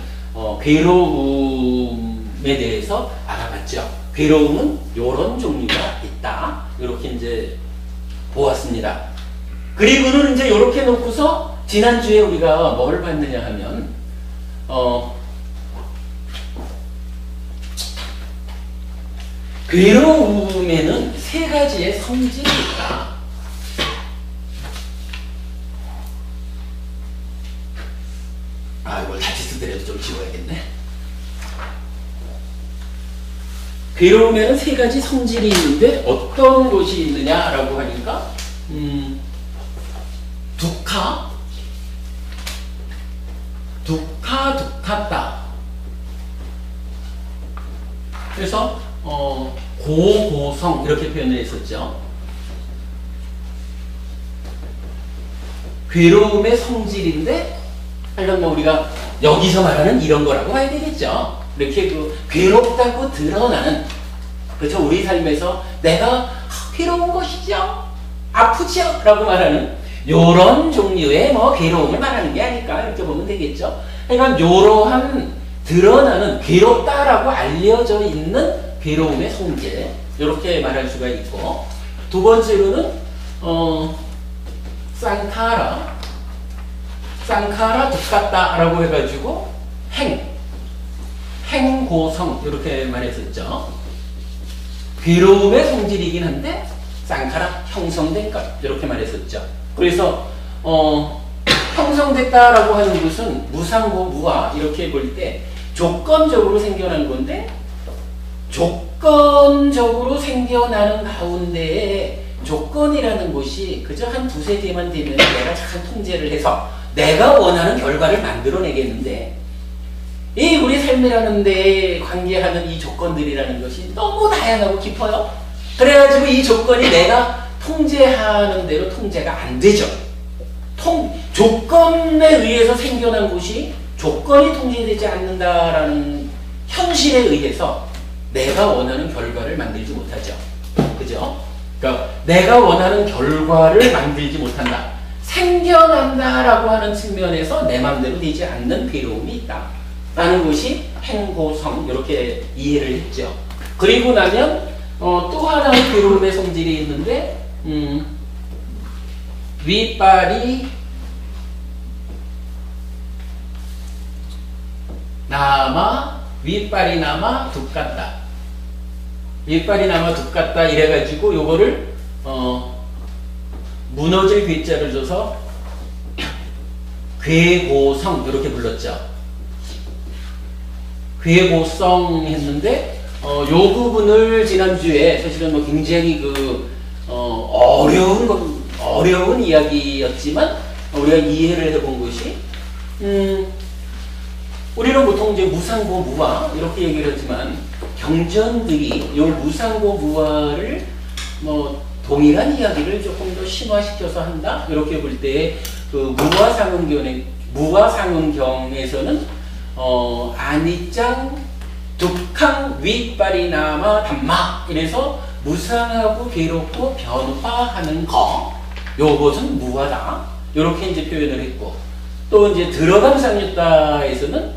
괴로움에 대해서 알아봤죠. 괴로움은 이런 종류가 있다. 이렇게 이제 보았습니다. 그리고는 이제 이렇게 놓고서 지난주에 우리가 뭘 봤느냐 하면 괴로움에는 세 가지의 성질이 있다. 이걸 다시 쓰더라도 좀 지워야겠네. 괴로움에는 세 가지 성질이 있는데 어떤 것이 있느냐라고 하니까 두카따. 그래서 고고성 이렇게 표현을 했었죠. 괴로움의 성질인데 하여간 뭐 우리가 여기서 말하는 이런 거라고 봐야 되겠죠. 이렇게 괴롭다고 드러나는, 그렇죠, 우리 삶에서 내가 괴로운 것이죠, 아프죠 라고 말하는 요런 종류의 뭐 괴로움을 말하는 게 아닐까 이렇게 보면 되겠죠. 그러니까 요러한 드러나는 괴롭다라고 알려져 있는 괴로움의 성질, 이렇게 말할 수가 있고, 두 번째로는 쌍카라 두카따라고 해가지고 행고성 이렇게 말했었죠. 괴로움의 성질이긴 한데 쌍카라 형성된 것 이렇게 말했었죠. 그래서 형성됐다라고 하는 것은 무상고 무아 이렇게 볼 때 조건적으로 생겨난 건데, 조건적으로 생겨나는 가운데에 조건이라는 것이 그저 한 두세 개만 되면 내가 잘 통제를 해서 내가 원하는 결과를 만들어내겠는데, 이 우리 삶이라는 데에 관계하는 이 조건들이라는 것이 너무 다양하고 깊어요. 그래가지고 이 조건이 내가 통제하는 대로 통제가 안 되죠. 조건에 의해서 생겨난 것이 조건이 통제되지 않는다라는 현실에 의해서 내가 원하는 결과를 만들지 못하죠. 그죠? 그러니까 내가 원하는 결과를 만들지 못한다. 생겨난다라고 하는 측면에서 내 마음대로 되지 않는 괴로움이 있다. 라는 것이 행고성 이렇게 이해를 했죠. 그리고 나면 또 하나의 괴로움의 성질이 있는데 윗발이 남아 두깠다. 윗발이 남아 두깠다 이래가지고 요거를 무너질 괴자를 줘서 괴고성 이렇게 불렀죠. 괴고성 했는데 요 부분을 지난주에 사실은 뭐 굉장히 어려운 이야기였지만 우리가 이해를 해본 것이 우리는 보통 이제 무상고 무아 이렇게 얘기를 하지만 경전들이 요 무상고 무아를 뭐 동일한 이야기를 조금 더 심화시켜서 한다 이렇게 볼 때 그 무아상응경에서는 아니짱 둑항 윗발이 남아 담마 이래서 무상하고 괴롭고 변화하는 거 요것은 무아다 이렇게 이제 표현을 했고, 또 이제 들어감상유다에서는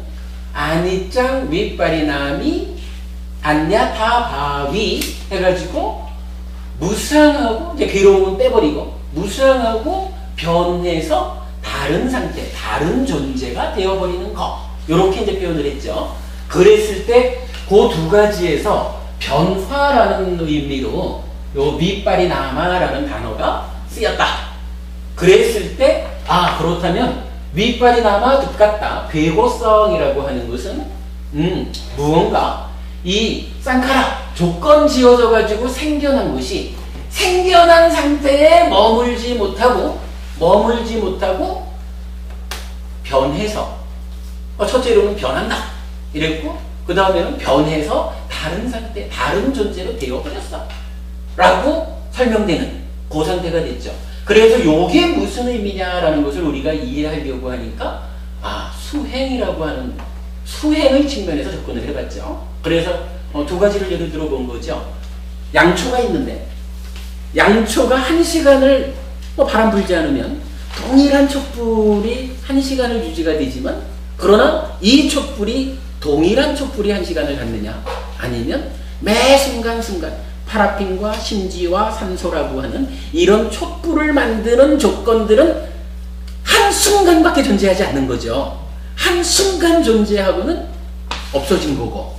아니짱 윗발이 남이 안냐다바위 해가지고 무상하고 이제 괴로움은 빼버리고 무상하고 변해서 다른 상태, 다른 존재가 되어버리는 거 이렇게 이제 표현을 했죠. 그랬을 때 그 두 가지에서 변화라는 의미로 요 윗발이 남아라는 단어가 쓰였다. 그랬을 때 그렇다면 윗발이 남아 두깠다. 괴고성이라고 하는 것은 무언가 이 쌍카라 조건 지어져 가지고 생겨난 것이 생겨난 상태에 머물지 못하고 변해서 첫째로는 변한다 이랬고, 그 다음에는 변해서 다른 상태, 다른 존재로 되어버렸어 라고 설명되는 그 상태가 됐죠. 그래서 요게 무슨 의미냐라는 것을 우리가 이해하려고 하니까 수행이라고 하는 수행의 측면에서 접근을 해봤죠. 그래서 두 가지를 예를 들어 본 거죠. 양초가 있는데 양초가 1시간을 바람 불지 않으면 동일한 촛불이 1시간을 유지가 되지만, 그러나 이 촛불이 동일한 촛불이 1시간을 갖느냐, 아니면 매 순간순간 파라핀과 심지와 산소라고 하는 이런 촛불을 만드는 조건들은 한순간밖에 존재하지 않는 거죠. 한순간 존재하고는 없어진 거고,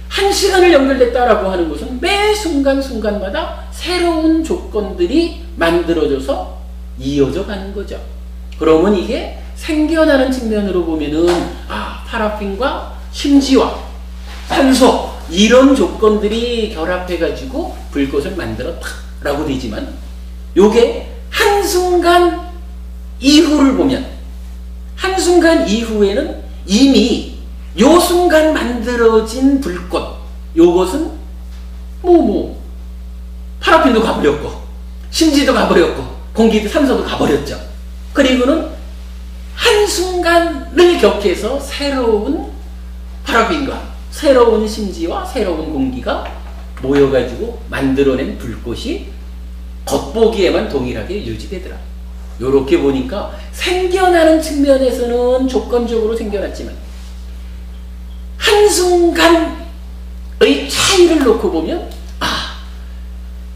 1시간을 연결됐다라고 하는 것은 매 순간순간마다 새로운 조건들이 만들어져서 이어져 가는 거죠. 그러면 이게 생겨나는 측면으로 보면은 파라핀과 심지와 산소 이런 조건들이 결합해가지고 불꽃을 만들었다라고 되지만, 요게 한순간 이후를 보면 한순간 이후에는 이미 요 순간 만들어진 불꽃, 요것은 파라핀도 가버렸고 심지도 가버렸고 공기도 산소도 가버렸죠. 그리고는 한순간을 격해서 새로운 파라핀과 새로운 심지와 새로운 공기가 모여가지고 만들어낸 불꽃이 겉보기에만 동일하게 유지되더라. 요렇게 보니까 생겨나는 측면에서는 조건적으로 생겨났지만 한순간의 차이를 놓고 보면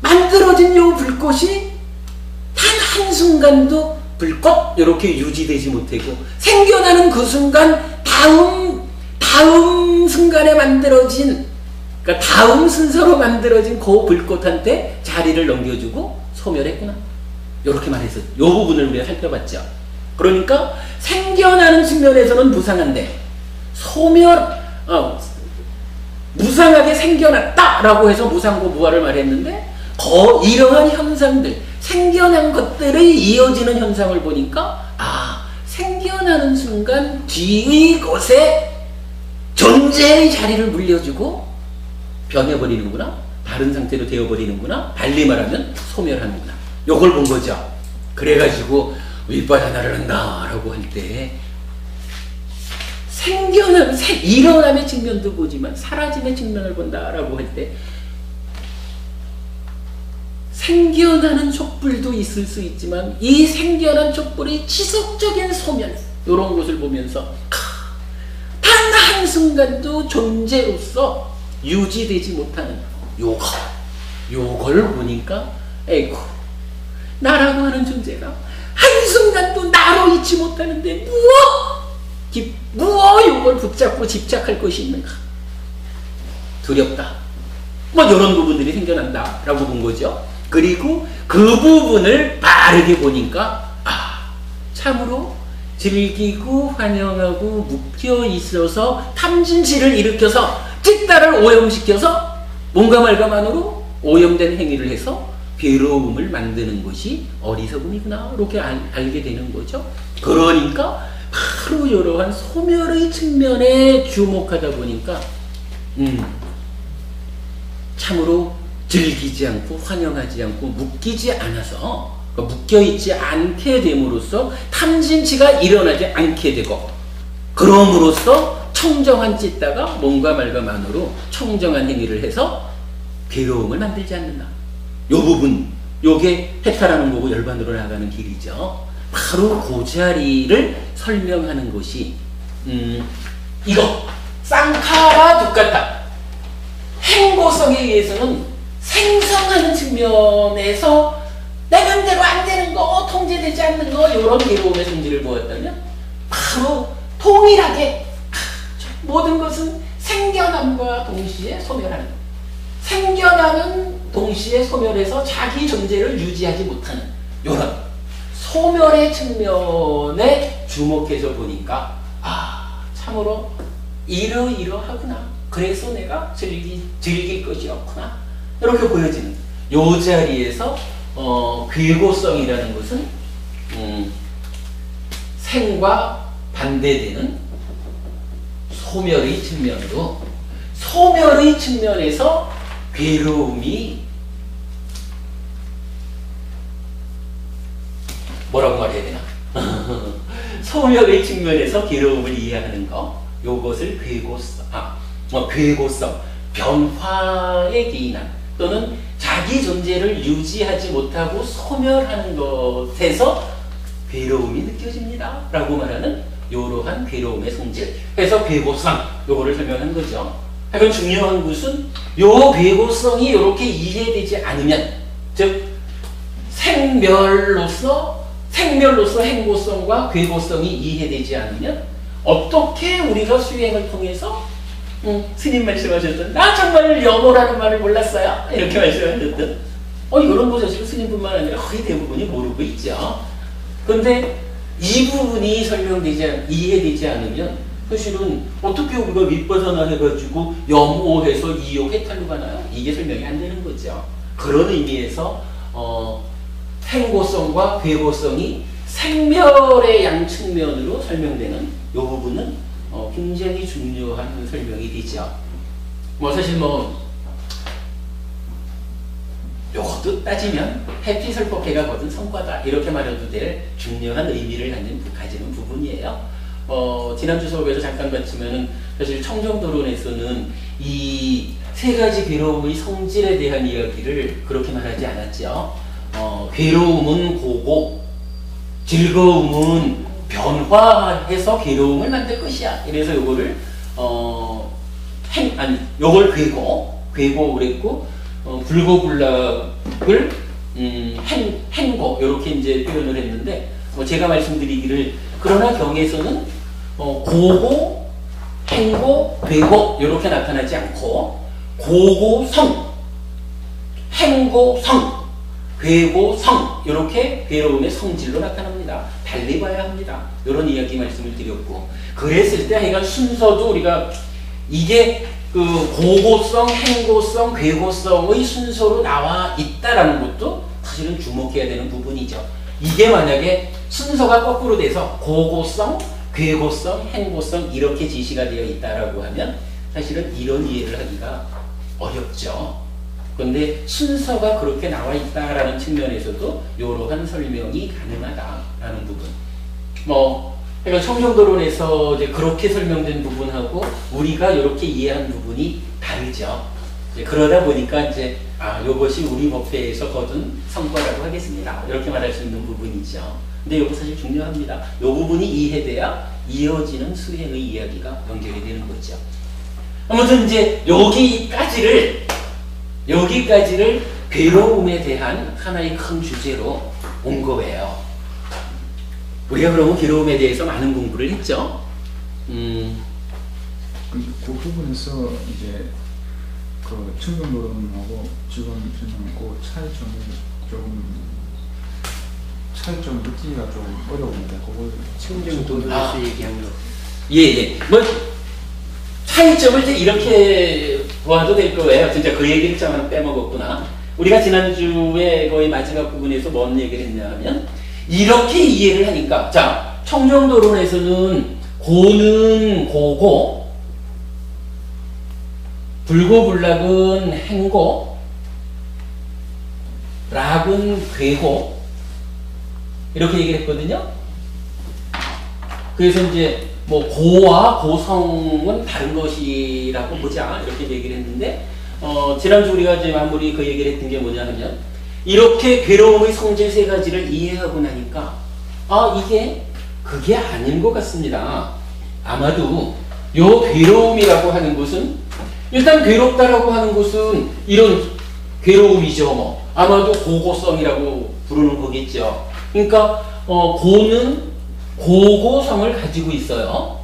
만들어진 요 불꽃이 단 한순간도 불꽃 이렇게 유지되지 못하고, 생겨나는 그 순간 다음 순간에 만들어진, 그러니까 다음 순서로 만들어진 그 불꽃한테 자리를 넘겨주고 소멸했구나, 이렇게 말해서 이 부분을 우리가 살펴봤죠. 그러니까 생겨나는 측면에서는 무상한데 무상하게 생겨났다라고 해서 무상고 무아를 말했는데, 이러한 현상들, 생겨난 것들의 이어지는 현상을 보니까 생겨나는 순간 뒤의 것에 존재의 자리를 물려주고 변해버리는구나, 다른 상태로 되어버리는구나, 달리 말하면 소멸하는구나, 요걸 본 거죠. 그래가지고 윗바다나를 한다라고 할 때 일어남의 측면도 보지만 사라짐의 측면을 본다라고 할 때 생겨나는 촛불도 있을 수 있지만 이 생겨난 촛불의 지속적인 소멸, 이런 것을 보면서 단 한순간도 존재로서 유지되지 못하는 요걸 보니까 에이구, 나라고 하는 존재가 한순간도 나로 있지 못하는데 무엇 요걸 붙잡고 집착할 것이 있는가, 두렵다, 이런 부분들이 생겨난다 라고 본 거죠. 그리고 그 부분을 바르게 보니까 참으로 즐기고 환영하고 묶여 있어서 탐진치를 일으켜서 찢다를 오염시켜서 몸과 말과만으로 오염된 행위를 해서 괴로움을 만드는 것이 어리석음이구나, 이렇게 알게 되는 거죠. 그러니까 바로 이러한 소멸의 측면에 주목하다 보니까 참으로 즐기지 않고 환영하지 않고 묶이지 않아서, 묶여있지 않게 됨으로써 탐진치가 일어나지 않게 되고, 그럼으로써 청정한 찢다가 몸과 말과만으로 청정한 행위를 해서 괴로움을 만들지 않는다. 요 부분, 요게 해탈하는 거고 열반으로 나가는 길이죠. 바로 그 자리를 설명하는 것이 이거 쌍카라 두카타, 행보성에 의해서는 생성하는 측면에서 내 맘대로 안 되는 거, 통제되지 않는 거, 이런 괴로움의 성질을 보았다면 바로 동일하게 모든 것은 생겨남과 동시에 소멸하는, 생겨나는 동시에 소멸해서 자기 존재를 유지하지 못하는 이런 소멸의 측면에 주목해서 보니까 참으로 이러이러하구나, 그래서 내가 즐길 것이 없구나, 이렇게 보여지는 요 자리에서 괴고성이라는 것은 생과 반대되는 소멸의 측면으로 소멸의 측면에서 괴로움이 뭐라고 말해야 되나? 소멸의 측면에서 괴로움을 이해하는 거, 요것을 괴고성, 변화에 기인한 또는 자기 존재를 유지하지 못하고 소멸하는 것에서 괴로움이 느껴집니다 라고 말하는 이러한 괴로움의 성질, 그래서 괴고성, 요거를 설명한 거죠. 하여간 중요한 것은 요 괴고성이 이렇게 이해되지 않으면, 즉 생멸로서 행고성과 괴고성이 이해되지 않으면 어떻게 우리가 수행을 통해서 스님 말씀하셨던 나 정말 염호라는 말을 몰랐어요 이렇게 말씀하셨던 이런 거 사실 스님뿐만 아니라 거의 대부분이 모르고 있죠. 그런데 이 부분이 이해되지 않으면 사실은 어떻게 우리가 윗바사나 해가지고 염호해서 이욕 해탈로 가나요? 이게 설명이 안 되는 거죠. 그런 의미에서 행고성과 괴고성이 생멸의 양측면으로 설명되는 이 부분은 굉장히 중요한 설명이 되죠. 사실 요것도 따지면 해피설법회가 거둔 성과다 이렇게 말해도 될 중요한 의미를 가지는 부분이에요. 지난주 수업에서 잠깐 봤지만은 사실 청정도론에서는 이 세 가지 괴로움의 성질에 대한 이야기를 그렇게 말하지 않았죠. 괴로움은 고고, 즐거움은 변화해서 괴로움을 만들 것이야. 이래서 요거를 요걸 괴고 그랬고, 불고불락을 행고 이렇게 이제 표현을 했는데, 제가 말씀드리기를 그러나 경에서는 고고, 행고, 괴고 이렇게 나타나지 않고 고고성, 행고성, 괴고성 이렇게 괴로움의 성질로 나타납니다. 달리 봐야 합니다. 이런 이야기 말씀을 드렸고, 그랬을 때 하여간 순서도 우리가 이게 그 고고성, 행고성, 괴고성의 순서로 나와 있다라는 것도 사실은 주목해야 되는 부분이죠. 이게 만약에 순서가 거꾸로 돼서 고고성, 괴고성, 행고성 이렇게 지시가 되어 있다라고 하면 사실은 이런 이해를 하기가 어렵죠. 그런데 순서가 그렇게 나와 있다라는 측면에서도 이러한 설명이 가능하다라는 부분. 그러니까 청정도론에서 이제 그렇게 설명된 부분하고 우리가 이렇게 이해한 부분이 다르죠. 그러다 보니까 이제 이것이 우리 법회에서 거둔 성과라고 하겠습니다. 이렇게 말할 수 있는 부분이죠. 근데 이거 사실 중요합니다. 이 부분이 이해돼야 이어지는 수행의 이야기가 연결이 되는 거죠. 아무튼 이제 여기까지를 괴로움에 대한 하나의 큰 주제로 온 거예요. 우리가 그러면 괴로움에 대해서 많은 공부를 했죠. 그 부분에서 이제 그 청정도론하고 지금 설명하고 차이점 느끼기가 좀 어려운데 그걸 청정도론에서 얘기한 거. 예. 차이점을 이제 이렇게 보아도 될 거예요. 진짜 그 얘기를 좀 빼먹었구나. 우리가 지난주에 거의 마지막 부분에서 뭔 얘기를 했냐 하면 이렇게 이해를 하니까, 자, 청정도론에서는 고는 고고, 불고불락은 행고, 락은 괴고 이렇게 얘기를 했거든요. 그래서 이제 고와 고성은 다른 것이라고 보자 이렇게 얘기를 했는데, 지난주 우리가 이제 마무리 그 얘기를 했던 게 뭐냐 하면 이렇게 괴로움의 성질 세 가지를 이해하고 나니까 그게 아닌 것 같습니다. 아마도 요 괴로움이라고 하는 것은, 일단 괴롭다라고 하는 것은 이런 괴로움이죠. 아마도 고고성이라고 부르는 거겠죠. 그러니까 고는 고고성을 가지고 있어요.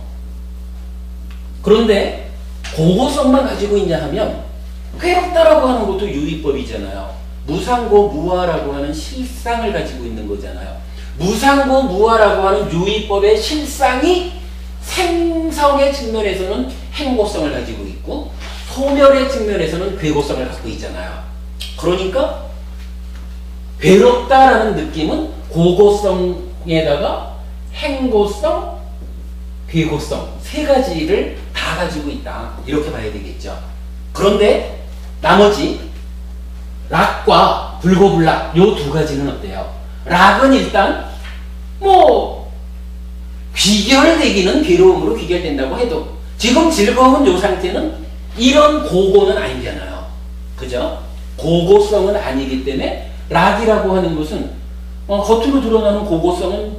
그런데 고고성만 가지고 있냐 하면 괴롭다라고 하는 것도 유의법이잖아요. 무상고 무아라고 하는 실상을 가지고 있는 거잖아요. 무상고 무아라고 하는 유의법의 실상이 생성의 측면에서는 행고성을 가지고 있고 소멸의 측면에서는 괴고성을 갖고 있잖아요. 그러니까 괴롭다라는 느낌은 고고성에다가 행고성, 괴고성 세 가지를 다 다 가지고 있다. 이렇게 봐야 되겠죠. 그런데 나머지 락과 불고불락 요 두 가지는 어때요? 락은 일단 뭐 귀결되기는 괴로움으로 귀결된다고 해도 지금 즐거운 요 상태는 이런 고고는 아니잖아요. 그죠? 고고성은 아니기 때문에 락이라고 하는 것은 겉으로 드러나는 고고성은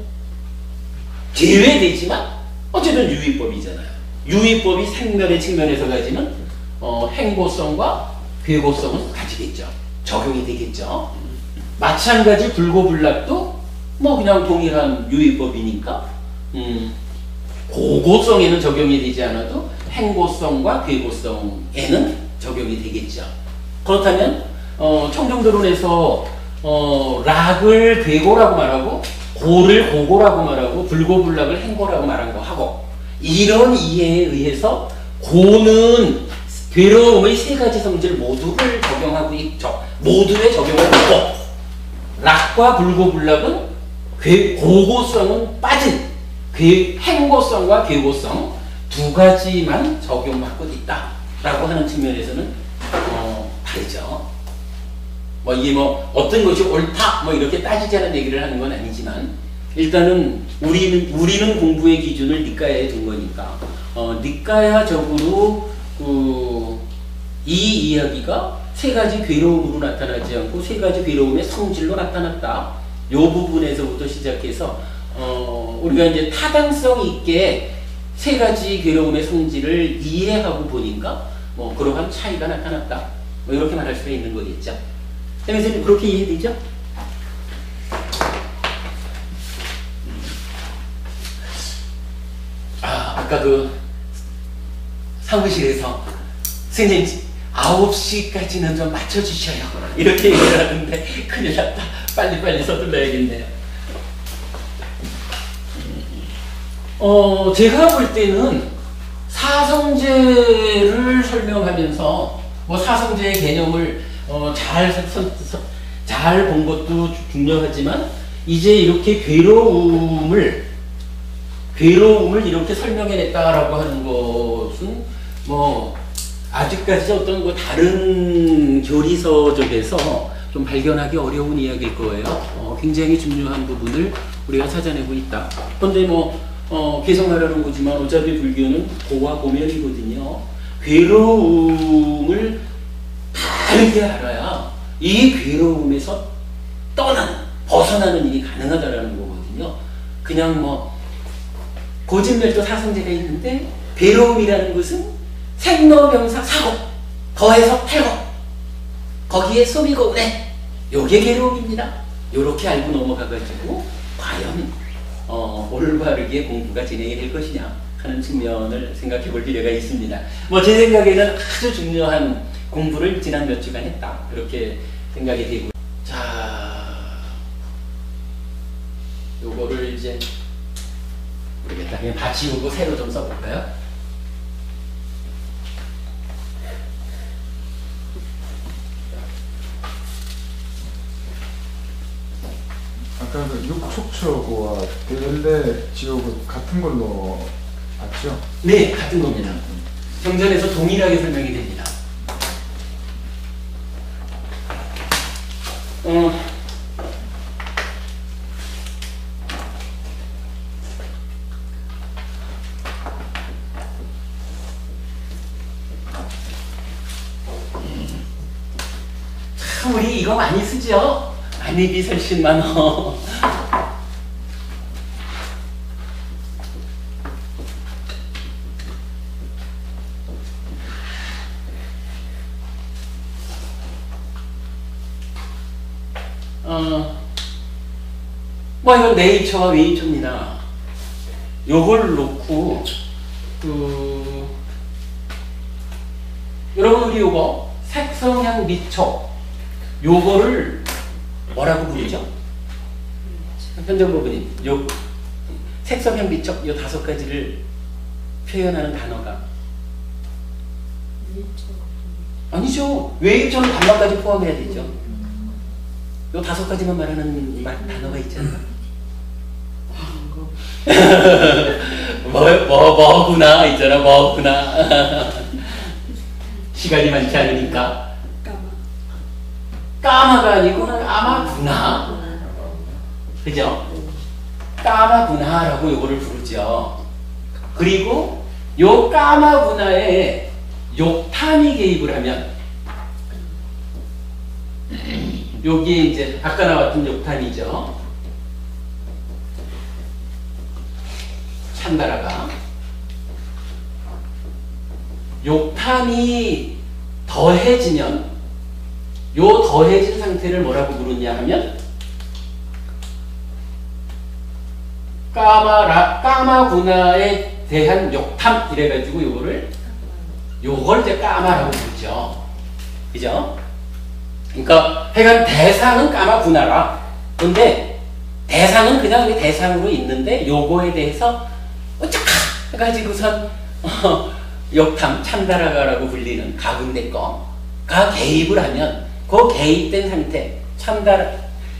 제외되지만 어쨌든 유의법이잖아요. 유의법이 생멸의 측면에서 가지는 행고성과 괴고성은 가지겠죠. 적용이 되겠죠. 마찬가지 불고불락도 뭐 그냥 동일한 유의법이니까 고고성에는 적용이 되지 않아도 행고성과 괴고성에는 적용이 되겠죠. 그렇다면 청정도론에서 락을 괴고라고 말하고 고를 고고라고 말하고 불고불락을 행고라고 말한 거 하고 이런 이해에 의해서 고는 괴로움의 세 가지 성질 모두를 적용하고 있죠. 모두에 적용을 하고 락과 불고불락은 고고성은 빠진 행고성과 괴고성 두 가지만 적용받고 있다라고 하는 측면에서는 다르죠. 뭐 이게 뭐 어떤 것이 옳다 뭐 이렇게 따지자는 얘기를 하는 건 아니지만 일단은 우리는 공부의 기준을 니까야에 둔 거니까 니까야적으로 이 이야기가 세 가지 괴로움으로 나타나지 않고 세 가지 괴로움의 성질로 나타났다. 요 부분에서부터 시작해서 우리가 이제 타당성 있게 세 가지 괴로움의 성질을 이해하고 보니까 뭐 그러한 차이가 나타났다. 뭐 이렇게 말할 수가 있는 거겠죠. 선생님 그렇게 이해되죠? 아까 그 사무실에서 선생님 9시까지는 좀 맞춰주셔요. 이렇게 얘기를 하는데 큰일 났다. 빨리빨리 서둘러야겠네요. 제가 볼 때는 사성제를 설명하면서 뭐 사성제의 개념을 잘 본 것도 중요하지만 이제 이렇게 괴로움을 이렇게 설명해냈다라고 하는 것은 뭐 아직까지 어떤 뭐 다른 교리서적에서 좀 발견하기 어려운 이야기일 거예요. 굉장히 중요한 부분을 우리가 찾아내고 있다. 그런데 계속 말하는 거지만 어차피 불교는 고와 고멸이거든요. 괴로움을 다르게 알아야 이 괴로움에서 벗어나는 일이 가능하다라는 거거든요. 그냥 고진멸도 사성제가 있는데 괴로움이라는 것은 생로병사 사고 더해서 탈고 거기에 소비고 운해 요게 괴로움입니다. 요렇게 알고 넘어가가지고 과연 올바르게 공부가 진행이 될 것이냐 하는 측면을 생각해 볼 필요가 있습니다. 제 생각에는 아주 중요한 공부를 지난 몇 주간 했다 그렇게 생각이 되고 자 요거를 이제 모르겠다. 그냥 다 지우고 새로 좀 써볼까요? 아까 그 육촉처고와 대연대 지옥은 같은 걸로 봤죠? 네, 같은 겁니다. 경전에서 동일하게 설명이 됩니다. 참 우리 이거 많이 쓰죠? 안입이 훨씬 많어. 이건 네이처와 웨이처입니다. 요걸 놓고 여러분 우리 요거 색성향 미촉 요거를 뭐라고 부르죠? 현정부부님 요 색성향 미촉 요 5가지를 표현하는 단어가 아니죠. 웨이처는 단어까지 포함해야 되죠. 요 5가지만 말하는 단어가 있잖아요. 뭐구나 있잖아, 뭐구나. 시간이 많지 않으니까. 까마가 아니고 까마구나. 그죠? 까마구나라고 요거를 부르죠. 그리고 요 까마구나에 욕탄이 개입을 하면 여기에 이제 아까 나왔던 욕탄이죠. 찬다라가 욕탄이 더해지면 요 더해진 상태를 뭐라고 부르냐 하면 까마구나에 대한 욕탐 이래가지고 요걸 이제 까마라고 부르죠. 그죠? 그러니까 하여간 대상은 까마구나라. 근데 대상은 그냥 대상으로 있는데 요거에 대해서 어쩌까 해가지고선 욕탐, 참다라가라고 불리는 가군데 거가 개입을 하면 그 개입된 상태,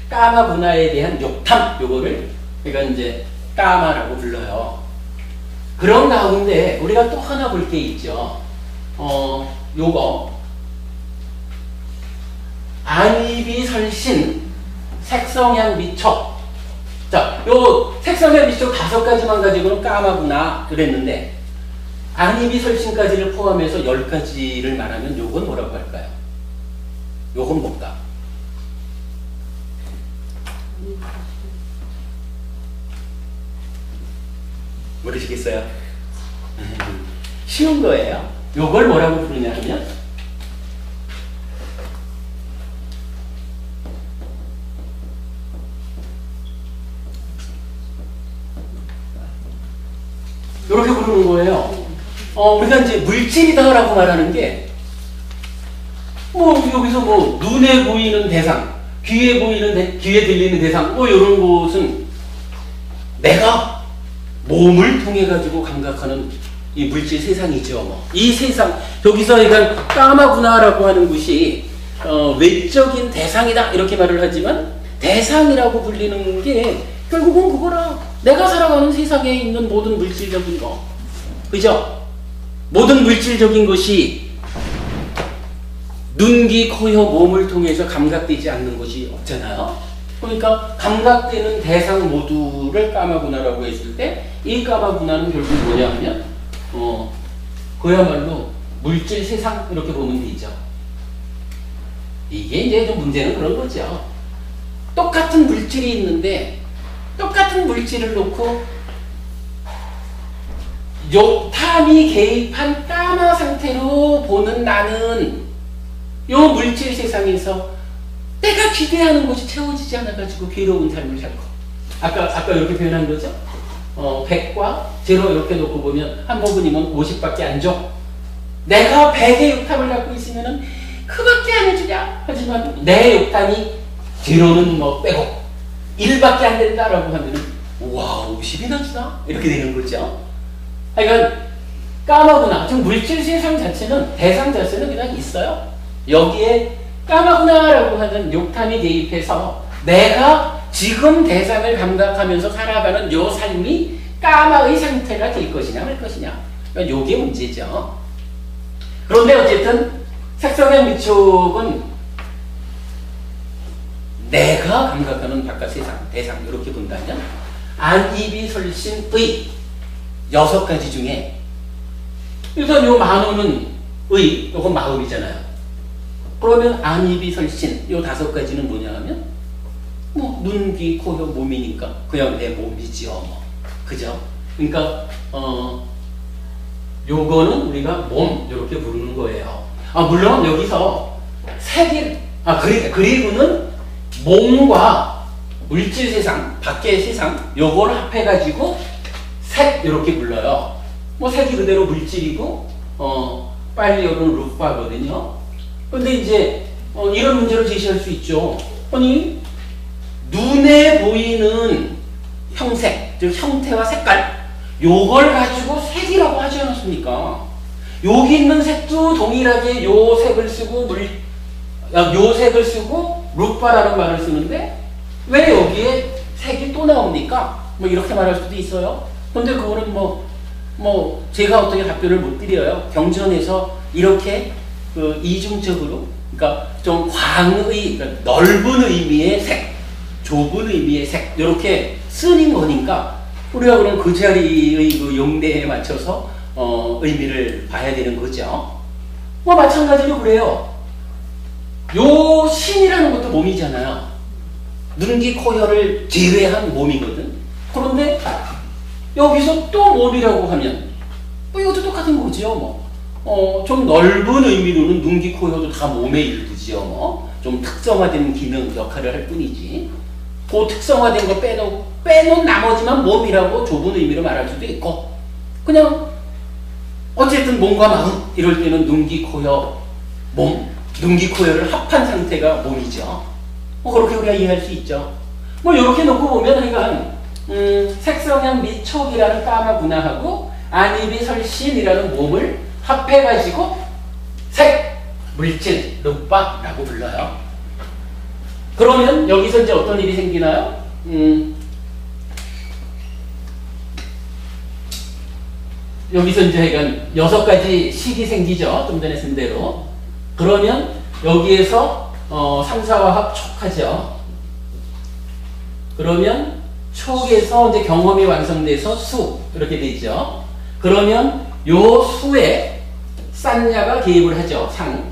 까마구나에 대한 욕탐 요거를 그러니까 이제 까마라고 불러요. 그런 가운데 우리가 또 하나 볼 게 있죠. 요거 안이비설신, 색성향 미촉. 자, 요 색성향 미촉 5가지만 가지고는 까마구나 그랬는데 안이비설신까지를 포함해서 10가지를 말하면 요건 뭐라고 할까요? 요건 뭘까? 모르시겠어요? 쉬운 거예요. 요걸 뭐라고 부르냐 하면 이렇게 부르는 거예요. 우리가 이제 물질이다라고 말하는 게 여기서 눈에 보이는 대상, 귀에 들리는 대상, 이런 곳은 내가 몸을 통해 가지고 감각하는 이 물질 세상이죠. 이 세상 여기서 그러니까 까마구나라고 하는 것이 외적인 대상이다 이렇게 말을 하지만 대상이라고 불리는 게 결국은 그거라. 내가 살아가는 세상에 있는 모든 물질적인 거, 그죠? 모든 물질적인 것이 눈, 귀, 코, 혀, 몸을 통해서 감각되지 않는 것이 없잖아요. 그러니까 감각되는 대상 모두를 까마구나라고 했을 때 이 까마구나는 결국 뭐냐 하면 그야말로 물질 세상 이렇게 보면 되죠. 이게 이제 좀 문제는 그런 거죠. 똑같은 물질이 있는데 똑같은 물질을 놓고 욕탐이 개입한 까마 상태로 보는 나는 요 물질 세상에서 내가 기대하는 것이 채워지지 않아가지고 괴로운 삶을 살고 아까 이렇게 표현한 거죠. 100과 0 이렇게 놓고 보면 한 모금이면 50밖에 안 줘. 내가 100의 욕탐을 갖고 있으면은 그밖에 안 해주냐. 하지만 내 욕탐이 0는 빼고 1밖에 안 된다라고 하면은 와 50이나 주나? 이렇게 되는 거죠. 그러니까 까마구나. 지금 물질 세상 자체는 대상 자체는 그냥 있어요. 여기에 까마구나라고 하는 욕탐이 개입해서 내가 지금 대상을 감각하면서 살아가는 요 삶이 까마의 상태가 될 것이냐 말 것이냐. 그러니까 요게 문제죠. 그런데 어쨌든 색성의 미촉은 내가 감각하는 바깥 세상, 대상 이렇게 본다면 안이비설신의 6가지 중에 일단 요 만호는 요건 마음이잖아요. 그러면 안이비설신 요 5가지는 뭐냐 하면 눈, 귀, 코, 혀, 몸이니까 그냥 내 몸이지요. 그죠? 그러니까 요거는 우리가 몸 이렇게 부르는 거예요. 물론 여기서 그리고는 몸과 물질 세상, 밖의 세상 요걸 합해가지고 색 이렇게 불러요. 색이 그대로 물질이고 빨리어는 루파거든요. 근데 이제 이런 문제를 제시할 수 있죠. 아니 눈에 보이는 형색, 즉 형태와 색깔 요걸 가지고 색이라고 하지 않았습니까? 여기 있는 색도 동일하게 요 색을 쓰고 요 색을 쓰고 루파라는 말을 쓰는데 왜 여기에 색이 또 나옵니까? 이렇게 말할 수도 있어요. 근데 그거는 뭐 제가 어떻게 답변을 못 드려요. 경전에서 이렇게 그 이중적으로, 그러니까 좀 광의, 그러니까 넓은 의미의 색, 좁은 의미의 색 이렇게 쓰는 거니까 우리가 그럼 그 자리의 그 용례에 맞춰서 의미를 봐야 되는 거죠. 뭐 마찬가지로 그래요. 요 신이라는 것도 몸이잖아요. 눈, 귀, 코, 혀를 제외한 몸이거든. 그런데 여기서 또 몸이라고 하면 뭐 이것도 똑같은 거지요. 뭐 좀 넓은 의미로는 눈, 귀, 코, 혀도 다 몸의 일부지요. 뭐 좀 특성화된 기능 역할을 할 뿐이지. 그 특성화된 거 빼놓은 나머지만 몸이라고 좁은 의미로 말할 수도 있고, 그냥 어쨌든 몸과 마음 이럴 때는 눈, 귀, 코, 혀, 몸, 눈, 귀, 코, 혀를 합한 상태가 몸이죠. 뭐 그렇게 우리가 이해할 수 있죠. 뭐 이렇게 놓고 보면 그러니까 색성향 미촉이라는 까마구나하고 안입이 설신이라는 몸을 합해가지고 색, 물질, 룩바라고 불러요. 그러면 여기서 이제 어떤 일이 생기나요? 여기서 이제 약간 6가지 식이 생기죠. 좀 전에 쓴 대로. 그러면 여기에서 상사화합 촉하죠. 그러면 촉에서 이제 경험이 완성돼서 수 이렇게 되죠. 그러면 요 수에 싼야가 개입을 하죠. 상.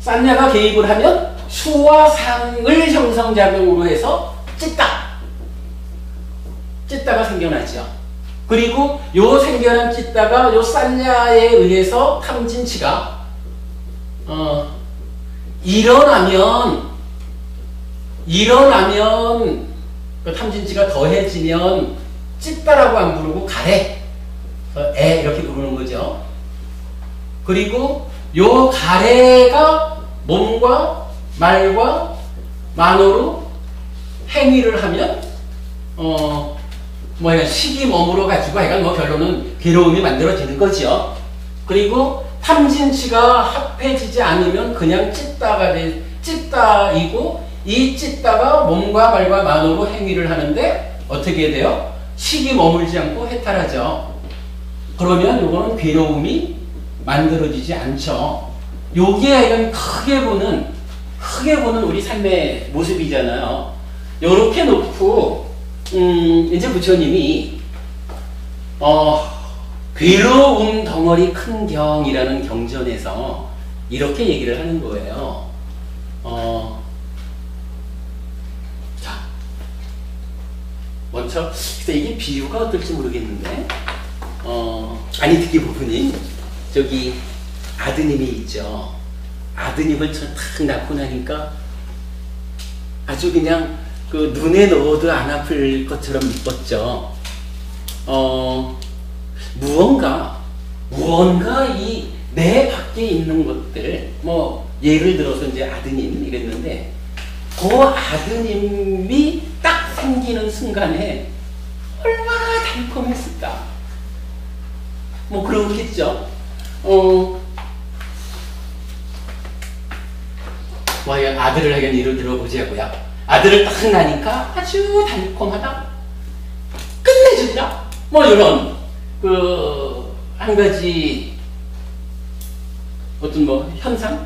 싼야가 개입을 하면 수와 상을 형성작용으로 해서 찢다가 생겨나죠. 그리고 요 생겨난 찢다가 요 싼야에 의해서 탐진치가 일어나면 그 탐진치가 더해지면 찢다라고 안 부르고 가래, 에 이렇게 부르는 거죠. 그리고 요 가래가 몸과 말과 만으로 행위를 하면 식이 머물러 가지고 하여간 뭐 결론은 괴로움이 만들어지는 거죠. 그리고 탐진치가 합해지지 않으면 그냥 찢다이고, 이 찢다가 몸과 말과 만으로 행위를 하는데 어떻게 돼요? 식이 머물지 않고 해탈하죠. 그러면 요거는 괴로움이 만들어지지 않죠. 요게 하여간 크게 보는 우리 삶의 모습이잖아요. 요렇게 놓고 이제 부처님이 괴로움 덩어리 큰 경이라는 경전에서 이렇게 얘기를 하는 거예요. 자, 먼저 글쎄 이게 비유가 어떨지 모르겠는데 아니 특히 부부님 저기 아드님이 있죠. 아드님을 탁 낳고 나니까 아주 그냥 그 눈에 넣어도 안 아플 것처럼 이뻤죠. 무언가 이 내 밖에 있는 것들, 뭐 예를 들어서 이제 아드님 이랬는데 그 아드님이 딱 생기는 순간에 얼마나 달콤했을까. 뭐 그렇겠죠. 아들을 하긴 예를 들어보자고요. 아들을 딱 나니까 아주 달콤하다, 끝내준다, 뭐 이런 한 가지 어떤 뭐 현상이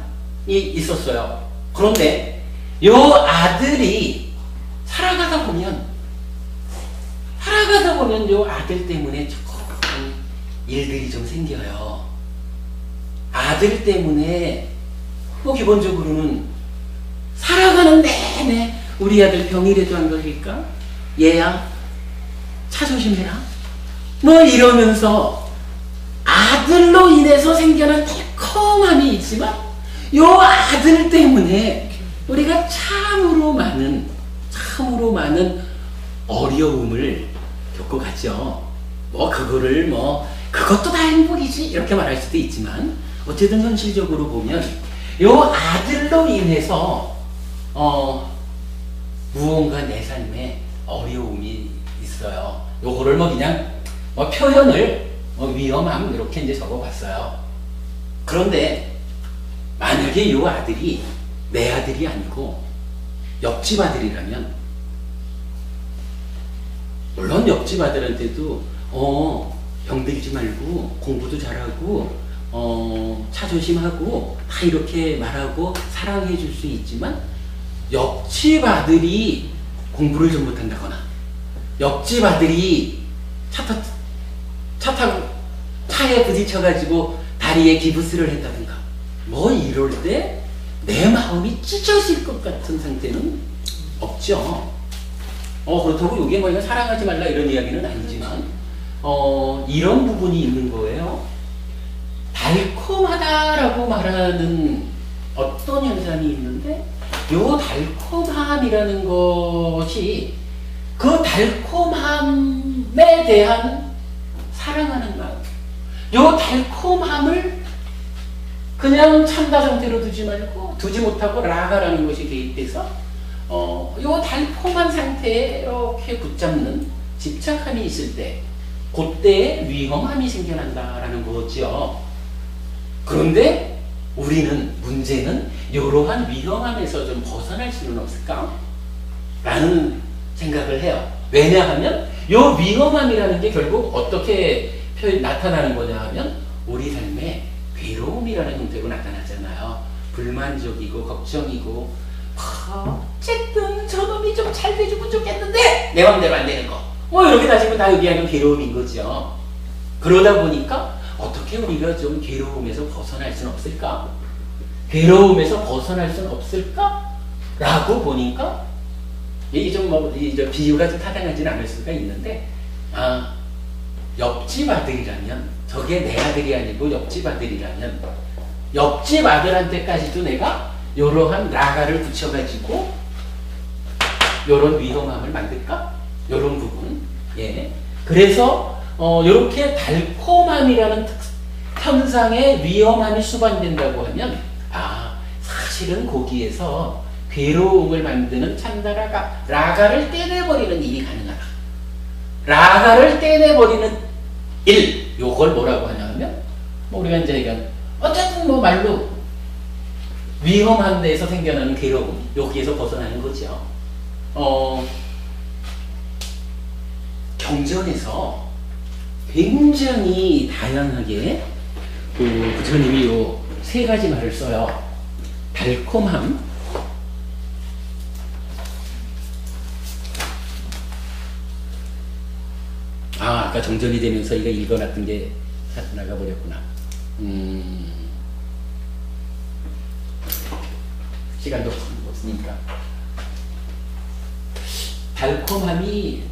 있었어요. 그런데 요 아들이 살아가다 보면 요 아들 때문에 조금 일들이 좀 생겨요. 아들 때문에 뭐 기본적으로는 살아가는 내내 우리 아들 병이라도 안 걸릴까? 얘야 차 조심해라, 뭐 이러면서 아들로 인해서 생겨난 달콤함이 있지만 요 아들 때문에 우리가 참으로 많은 어려움을 겪어가죠. 뭐 그거를 그것도 다 행복이지 이렇게 말할 수도 있지만 어쨌든 현실적으로 보면 요 아들로 인해서 무언가 내 삶에 어려움이 있어요. 요거를 그냥 표현을 위험함 이렇게 이제 적어봤어요. 그런데 만약에 요 아들이 내 아들이 아니고 옆집 아들이라면 물론 옆집 아들한테도 병들지 말고 공부도 잘하고 차 조심하고 다 이렇게 말하고 사랑해 줄 수 있지만 옆집 아들이 공부를 좀 못한다거나 옆집 아들이 차 타고 차에 부딪혀가지고 다리에 기부스를 했다든가 뭐 이럴 때 내 마음이 찢어질 것 같은 상태는 없죠. 그렇다고 이게 뭐 이거 사랑하지 말라 이런 이야기는 아니지만 이런 부분이 있는 거예요. 달콤하다라고 말하는 어떤 현상이 있는데 요 달콤함이라는 것이 그 달콤함에 대한 사랑하는 마음, 요 달콤함을 그냥 참다 상태로 두지 말고 두지 못하고 라가라는 것이 개입돼서 요 달콤한 상태에 이렇게 붙잡는 집착함이 있을 때 그때에 위험함이 생겨난다라는 거죠. 그런데 우리는 문제는 이러한 위험함에서 좀 벗어날 수는 없을까? 라는 생각을 해요. 왜냐하면 이 위험함이라는 게 결국 어떻게 나타나는 거냐 하면 우리 삶에 괴로움이라는 형태로 나타나잖아요. 불만족이고 걱정이고 어쨌든 저놈이 좀 잘 돼주면 좋겠는데 내 맘대로 안 되는 거 뭐 이렇게 따지면 다 얘기하는 괴로움인 거죠. 그러다 보니까 어떻게 우리가 좀 괴로움에서 벗어날 수는 없을까? 괴로움에서 벗어날 수는 없을까? 라고 보니까 이게 좀 비유가 좀 타당하지는 않을 수가 있는데 옆집 아들이라면 저게 내 아들이 아니고 옆집 아들이라면 옆집 아들한테까지도 내가 이러한 라가를 붙여가지고 이런 위험함을 만들까? 이런 부분. 예. 그래서 이렇게 달콤함이라는 현상에 위험함이 수반된다고 하면 사실은 거기에서 괴로움을 만드는 찬다라가 라가를 떼내버리는 일이 가능하다. 라가를 떼내버리는 일, 요걸 뭐라고 하냐면 우리가 이제 어쨌든 말로 위험한 데에서 생겨나는 괴로움, 여기에서 벗어나는 거죠. 경전에서 굉장히 다양하게 부처님이 요 세 가지 말을 써요. 달콤함, 아까 정전이 되면서 이거 읽어놨던 게 나가버렸구나. 시간도 없으니까. 달콤함이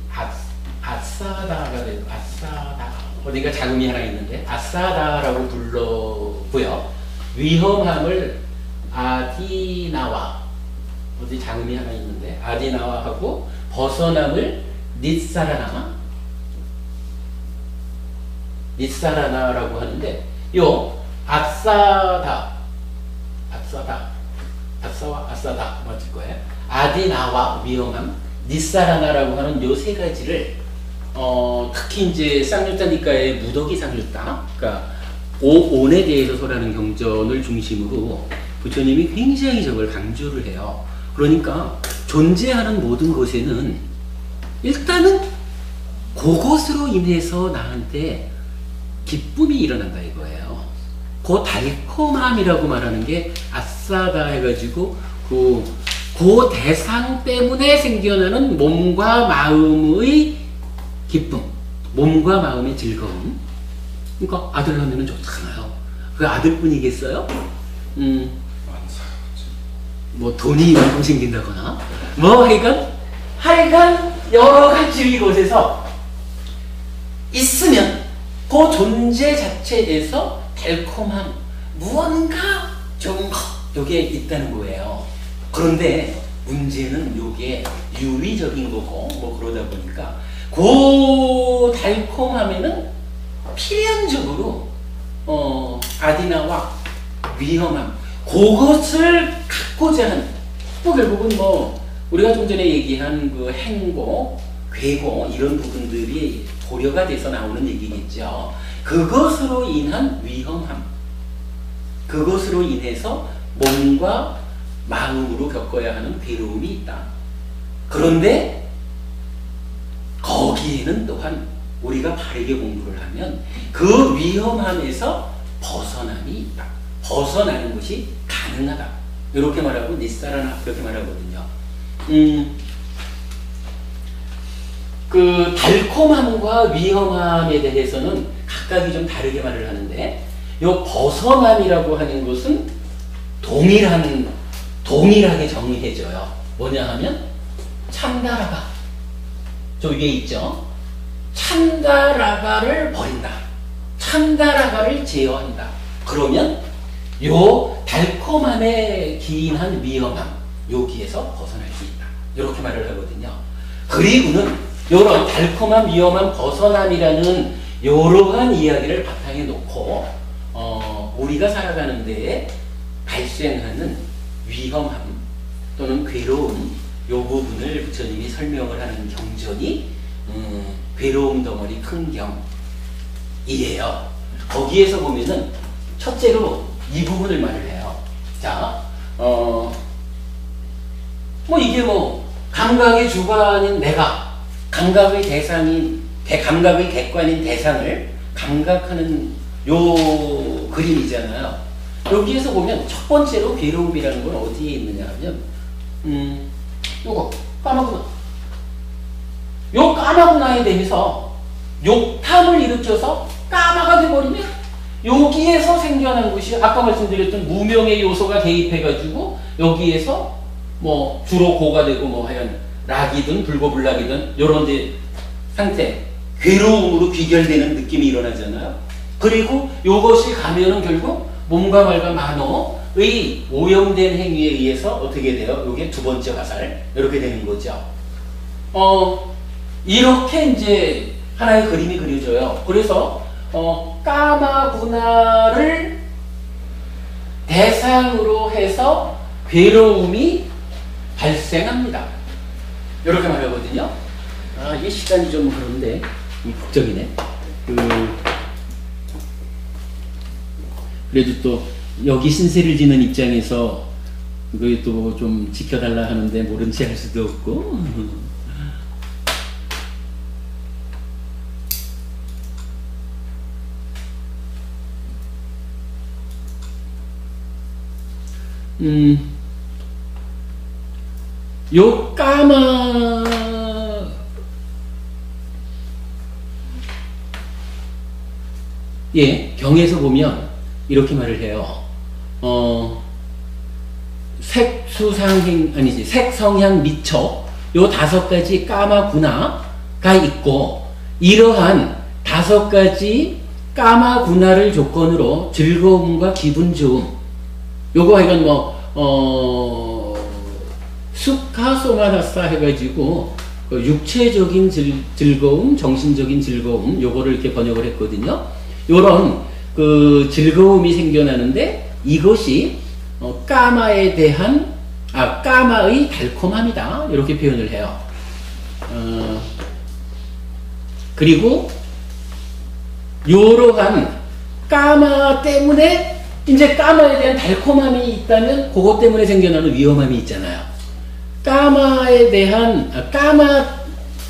아싸다가 돼요. 아싸다. 어디가 자금이 하나 있는데 아싸다라고 불러고요. 위험함을 아디나와, 어디 자금이 하나 있는데 아디나와하고 벗어남을 닛사라나라고 하는데 요 아싸와 아싸다 맞을 거예요. 아디나와 위험함, 닛사라나라고 하는 요 세 가지를 특히 이제 쌍률타 니까의 무더기 쌍률타, 그러니까 오온에 대해서 설하는 경전을 중심으로 부처님이 굉장히 저걸 강조를 해요. 그러니까 존재하는 모든 것에는 일단은 그것으로 인해서 나한테 기쁨이 일어난다 이거예요. 그 달콤함이라고 말하는 게 아싸다 해가지고 그 대상 때문에 생겨나는 몸과 마음의 기쁨, 몸과 마음의 즐거움. 그러니까 아들 하면은 좋잖아요. 그 아들뿐이겠어요? 뭐 돈이 이만큼 생긴다거나 뭐 하여간 여러 가지 곳에서 있으면 그 존재 자체에서 달콤함, 무언가 좋은 거 요게 있다는 거예요. 그런데 문제는 요게 유의적인 거고 뭐 그러다 보니까 그 달콤함에는 필연적으로 아디나와 위험함, 그것을 갖고자 하는, 또 결국은 뭐 우리가 좀 전에 얘기한 그 행고, 괴고 이런 부분들이 고려가 돼서 나오는 얘기겠죠. 그것으로 인한 위험함, 그것으로 인해서 몸과 마음으로 겪어야 하는 괴로움이 있다. 그런데 거기에 여기에는 또한 우리가 바르게 공부를 하면 그 위험함에서 벗어남이 있다. 벗어나는 것이 가능하다. 이렇게 말하고 니사라나 그렇게 말하거든요. 그 달콤함과 위험함에 대해서는 각각이 좀 다르게 말을 하는데, 요 벗어남이라고 하는 것은 동일하게 정의해져요. 뭐냐 하면 찬다라가, 저 위에 있죠. 찬다라가를 버린다. 찬다라가를 제어한다. 그러면 요 달콤함에 기인한 위험함, 여기에서 벗어날 수 있다. 이렇게 말을 하거든요. 그리고는 요런 달콤함, 위험함, 벗어남이라는 이러한 이야기를 바탕에 놓고 우리가 살아가는 데에 발생하는 위험함 또는 괴로움, 요 부분을 부처님이 설명을 하는 경전이 괴로움 덩어리 큰경이에요. 거기에서 보면은 첫째로 이 부분을 말을 해요. 자, 이게 감각의 주관인 내가, 감각의 대상인, 감각의 객관인 대상을 감각하는 요 그림이잖아요. 여기에서 보면 첫 번째로 괴로움이라는 건 어디에 있느냐 하면, 요거, 까마구나. 요 까마구나에 대해서 욕탐을 일으켜서 까마가 돼버리면 여기에서 생겨난 것이 아까 말씀드렸던 무명의 요소가 개입해가지고 여기에서 주로 고가 되고 하여간 락이든 불고불락이든 요런 데 상태, 괴로움으로 귀결되는 느낌이 일어나잖아요. 그리고 요것이 가면은 결국 몸과 말과 만호의 오염된 행위에 의해서 어떻게 돼요? 요게 두 번째 화살, 이렇게 되는 거죠. 이렇게 이제 하나의 그림이 그려져요. 그래서 까마구나를 대상으로 해서 괴로움이 발생합니다. 이렇게 말하거든요. 이게 시간이 좀 그런데 걱정이네. 그래도 또 여기 신세를 지는 입장에서 그게 또 좀 지켜달라 하는데 모른 체 할 수도 없고. 요 까마 경에서 보면 이렇게 말을 해요. 색성향 미처 요 5가지 까마구나가 있고, 이러한 5가지 까마구나를 조건으로 즐거움과 기분 좋음, 요거 하여간 수카소마다사 해가지고 육체적인 즐거움, 정신적인 즐거움, 요거를 이렇게 번역을 했거든요. 요런 그 즐거움이 생겨나는데 이것이 까마에 대한 까마의 달콤함이다, 이렇게 표현을 해요. 그리고 요러한 까마 때문에 이제 까마에 대한 달콤함이 있다면 그것 때문에 생겨나는 위험함이 있잖아요. 까마에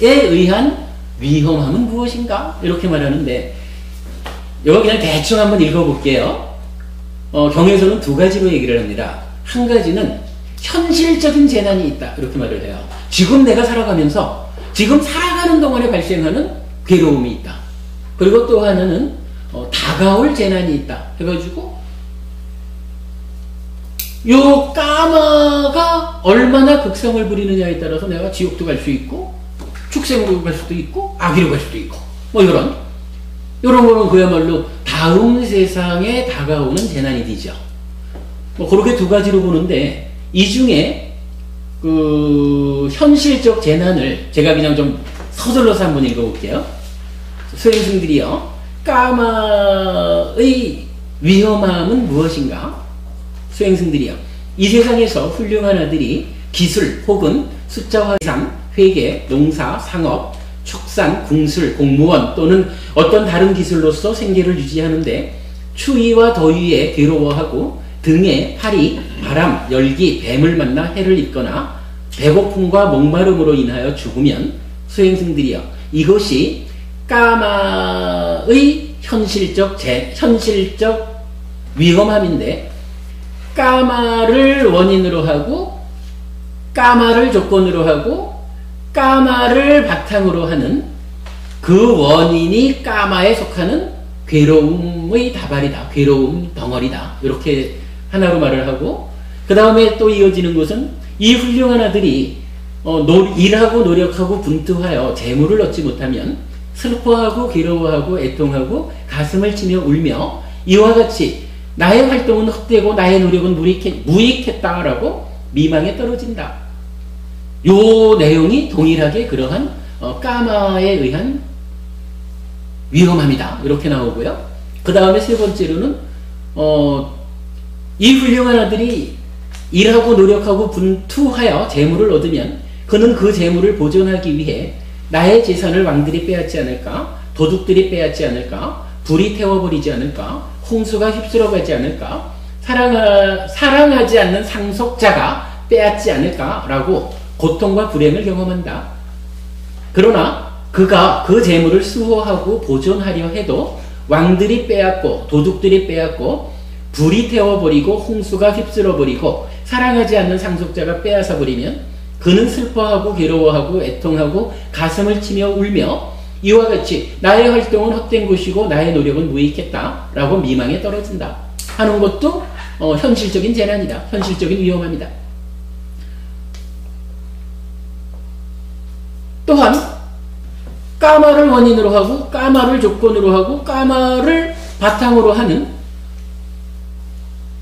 의한 위험함은 무엇인가? 이렇게 말하는데, 이거 그냥 대충 한번 읽어볼게요. 경에서는 2가지로 얘기를 합니다. 한 가지는 현실적인 재난이 있다, 이렇게 말을 해요. 지금 내가 살아가면서 지금 살아가는 동안에 발생하는 괴로움이 있다. 그리고 또 하나는 다가올 재난이 있다 해가지고 요 까마가 얼마나 극성을 부리느냐에 따라서 내가 지옥도 갈 수 있고 축생으로 갈 수도 있고 아기로 갈 수도 있고 요런 거는 그야말로 다음 세상에 다가오는 재난이 되죠. 그렇게 2가지로 보는데, 이 중에 그 현실적 재난을 제가 그냥 좀 서둘러서 한번 읽어볼게요. 수행승들이요, 까마의 위험함은 무엇인가? 수행승들이요, 이 세상에서 훌륭한 아들이 기술 혹은 숫자화 상, 회계, 농사, 상업, 축산, 궁술, 공무원 또는 어떤 다른 기술로서 생계를 유지하는데 추위와 더위에 괴로워하고 등에 파리, 바람, 열기, 뱀을 만나 해를 입거나 배고픔과 목마름으로 인하여 죽으면 수행승들이여 이것이 까마의 현실적 위험함인데, 까마를 원인으로 하고 까마를 조건으로 하고 까마를 바탕으로 하는 그 원인이 까마에 속하는 괴로움의 다발이다. 괴로움 덩어리다. 이렇게 하나로 말을 하고, 그 다음에 또 이어지는 것은 이 훌륭한 아들이 일하고 노력하고 분투하여 재물을 얻지 못하면 슬퍼하고 괴로워하고 애통하고 가슴을 치며 울며 이와 같이 나의 활동은 헛되고 나의 노력은 무익했다라고 미망에 떨어진다. 요 내용이 동일하게 그러한 까마에 의한 위험함이다. 이렇게 나오고요. 그 다음에 세 번째로는 이 훌륭한 아들이 일하고 노력하고 분투하여 재물을 얻으면 그는 그 재물을 보존하기 위해 나의 재산을 왕들이 빼앗지 않을까, 도둑들이 빼앗지 않을까, 불이 태워버리지 않을까, 홍수가 휩쓸어가지 않을까, 사랑하지 않는 상속자가 빼앗지 않을까라고 고통과 불행을 경험한다. 그러나 그가 그 재물을 수호하고 보존하려 해도 왕들이 빼앗고 도둑들이 빼앗고 불이 태워버리고 홍수가 휩쓸어버리고 사랑하지 않는 상속자가 빼앗아버리면 그는 슬퍼하고 괴로워하고 애통하고 가슴을 치며 울며 이와 같이 나의 활동은 헛된 것이고 나의 노력은 무익했다 라고 미망에 떨어진다 하는 것도 현실적인 재난이다. 현실적인 위험함이다. 또한 까마를 원인으로 하고 까마를 조건으로 하고 까마를 바탕으로 하는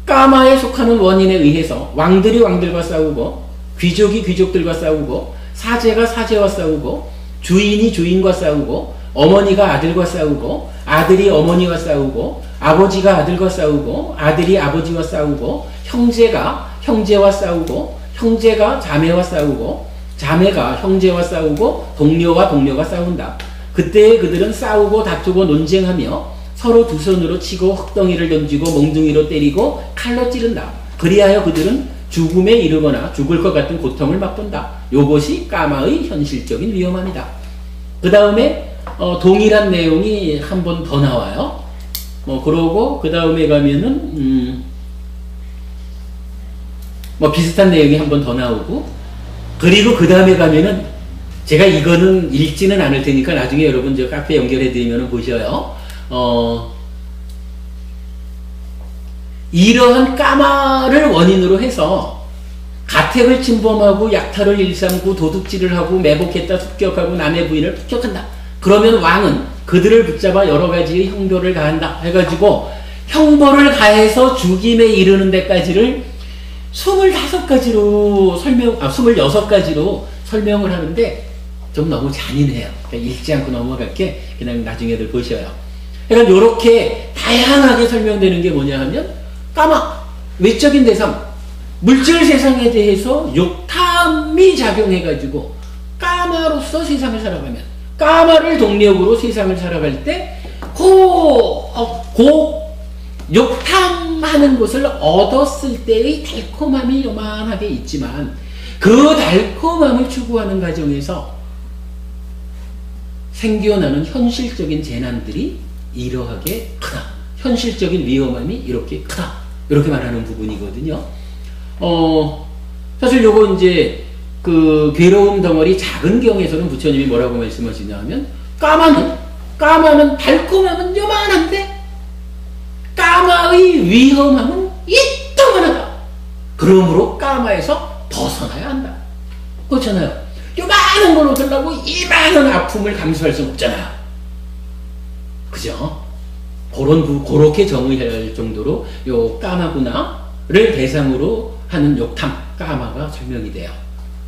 까마에 속하는 원인에 의해서 왕들이 왕들과 싸우고 귀족이 귀족들과 싸우고 사제가 사제와 싸우고 주인이 주인과 싸우고 어머니가 아들과 싸우고 아들이 어머니와 싸우고 아버지가 아들과 싸우고 아들이 아버지와 싸우고 형제가 형제와 싸우고 형제가 자매와 싸우고 자매가 형제와 싸우고 동료와 동료가 싸운다. 그때 그들은 싸우고 다투고 논쟁하며 서로 두 손으로 치고 흙덩이를 던지고 몽둥이로 때리고 칼로 찌른다. 그리하여 그들은 죽음에 이르거나 죽을 것 같은 고통을 맛본다. 요것이 까마의 현실적인 위험함이다. 그 다음에 동일한 내용이 한 번 더 나와요. 그러고 그 다음에 가면은 비슷한 내용이 한 번 더 나오고, 그리고 그 다음에 가면은 제가 이거는 읽지는 않을 테니까 나중에 여러분 저 카페 연결해 드리면 보셔요. 이러한 까마를 원인으로 해서 가택을 침범하고 약탈을 일삼고 도둑질을 하고 매복했다 습격하고 남의 부인을 폭격한다. 그러면 왕은 그들을 붙잡아 여러 가지의 형벌을 가한다 해가지고 형벌을 가해서 죽임에 이르는 데까지를 26가지로 26가지로 설명을 하는데 좀 너무 잔인해요. 그러니까 읽지 않고 넘어갈게 그냥 나중에들 보셔요. 그러니까 이렇게 다양하게 설명되는 게 뭐냐 하면 까마, 외적인 대상, 물질 세상에 대해서 욕탐이 작용해가지고 까마로서 세상을 살아가면, 까마를 동력으로 세상을 살아갈 때 욕탐하는 것을 얻었을 때의 달콤함이 요만하게 있지만 그 달콤함을 추구하는 과정에서 생겨나는 현실적인 재난들이 이러하게 크다. 현실적인 위험함이 이렇게 크다. 이렇게 말하는 부분이거든요. 사실 요거 이제 그 괴로움 덩어리 작은 경에서는 부처님이 뭐라고 말씀하시냐 하면 까마는 달콤함은 요만한데 까마의 위험함은 이따만하다. 그러므로 까마에서 벗어나야 한다. 그렇잖아요. 요만한 걸 얻으려고 이만한 아픔을 감수할 수는 없잖아요. 그죠? 그렇게 정의할 정도로 요 까마구나를 대상으로 하는 욕탐, 까마가 설명이 돼요.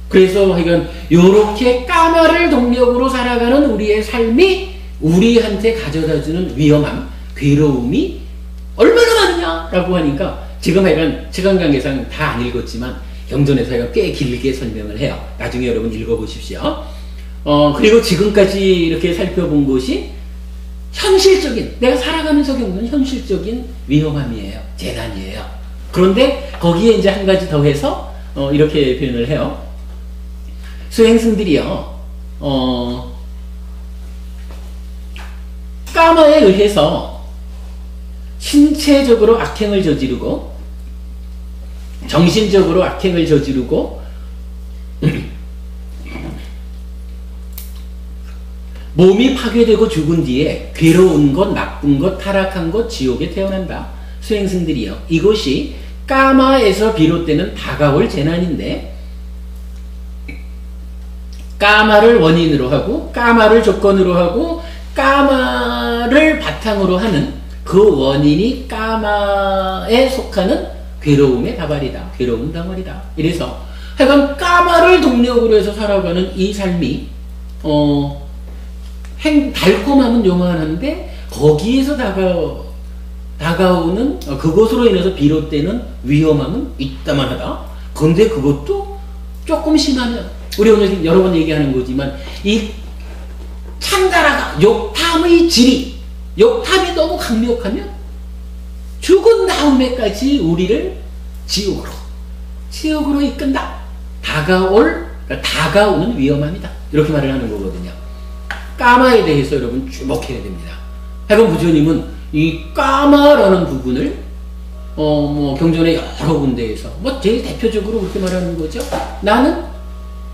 그래서 하여간 요렇게 까마를 동력으로 살아가는 우리의 삶이 우리한테 가져다주는 위험함, 괴로움이 얼마나 많으냐라고 하니까 지금 하여간 최강강계상 다 안 읽었지만 경전에서 하여간 꽤 길게 설명을 해요. 나중에 여러분 읽어보십시오. 그리고 지금까지 이렇게 살펴본 것이 현실적인, 내가 살아가면서 겪는 현실적인 위험함이에요. 재난이에요. 그런데 거기에 이제 한 가지 더 해서 이렇게 표현을 해요. 수행승들이요, 까마에 의해서 신체적으로 악행을 저지르고 정신적으로 악행을 저지르고 몸이 파괴되고 죽은 뒤에 괴로운 것, 나쁜 것, 타락한 것, 지옥에 태어난다. 수행승들이요. 이것이 까마에서 비롯되는 다가올 재난인데, 까마를 원인으로 하고 까마를 조건으로 하고 까마를 바탕으로 하는 그 원인이 까마에 속하는 괴로움의 다발이다. 괴로운 덩어리다. 이래서 하여간 까마를 동력으로 해서 살아가는 이 삶이 달콤함은 요만한데 거기에서 다가오는 그것으로 인해서 비롯되는 위험함은 있다만하다. 그런데 그것도 조금 심하면 우리 오늘 여러 번 얘기하는 거지만 이 찬다라가 욕탐의 질이 욕탐이 너무 강력하면 죽은 다음에까지 우리를 지옥으로 이끈다. 다가오는 위험함이다. 이렇게 말을 하는 거거든요. 까마에 대해서 여러분 주목해야 됩니다. 하여간 부처님은 이 까마라는 부분을 경전의 여러 군데에서 제일 대표적으로 그렇게 말하는 거죠. 나는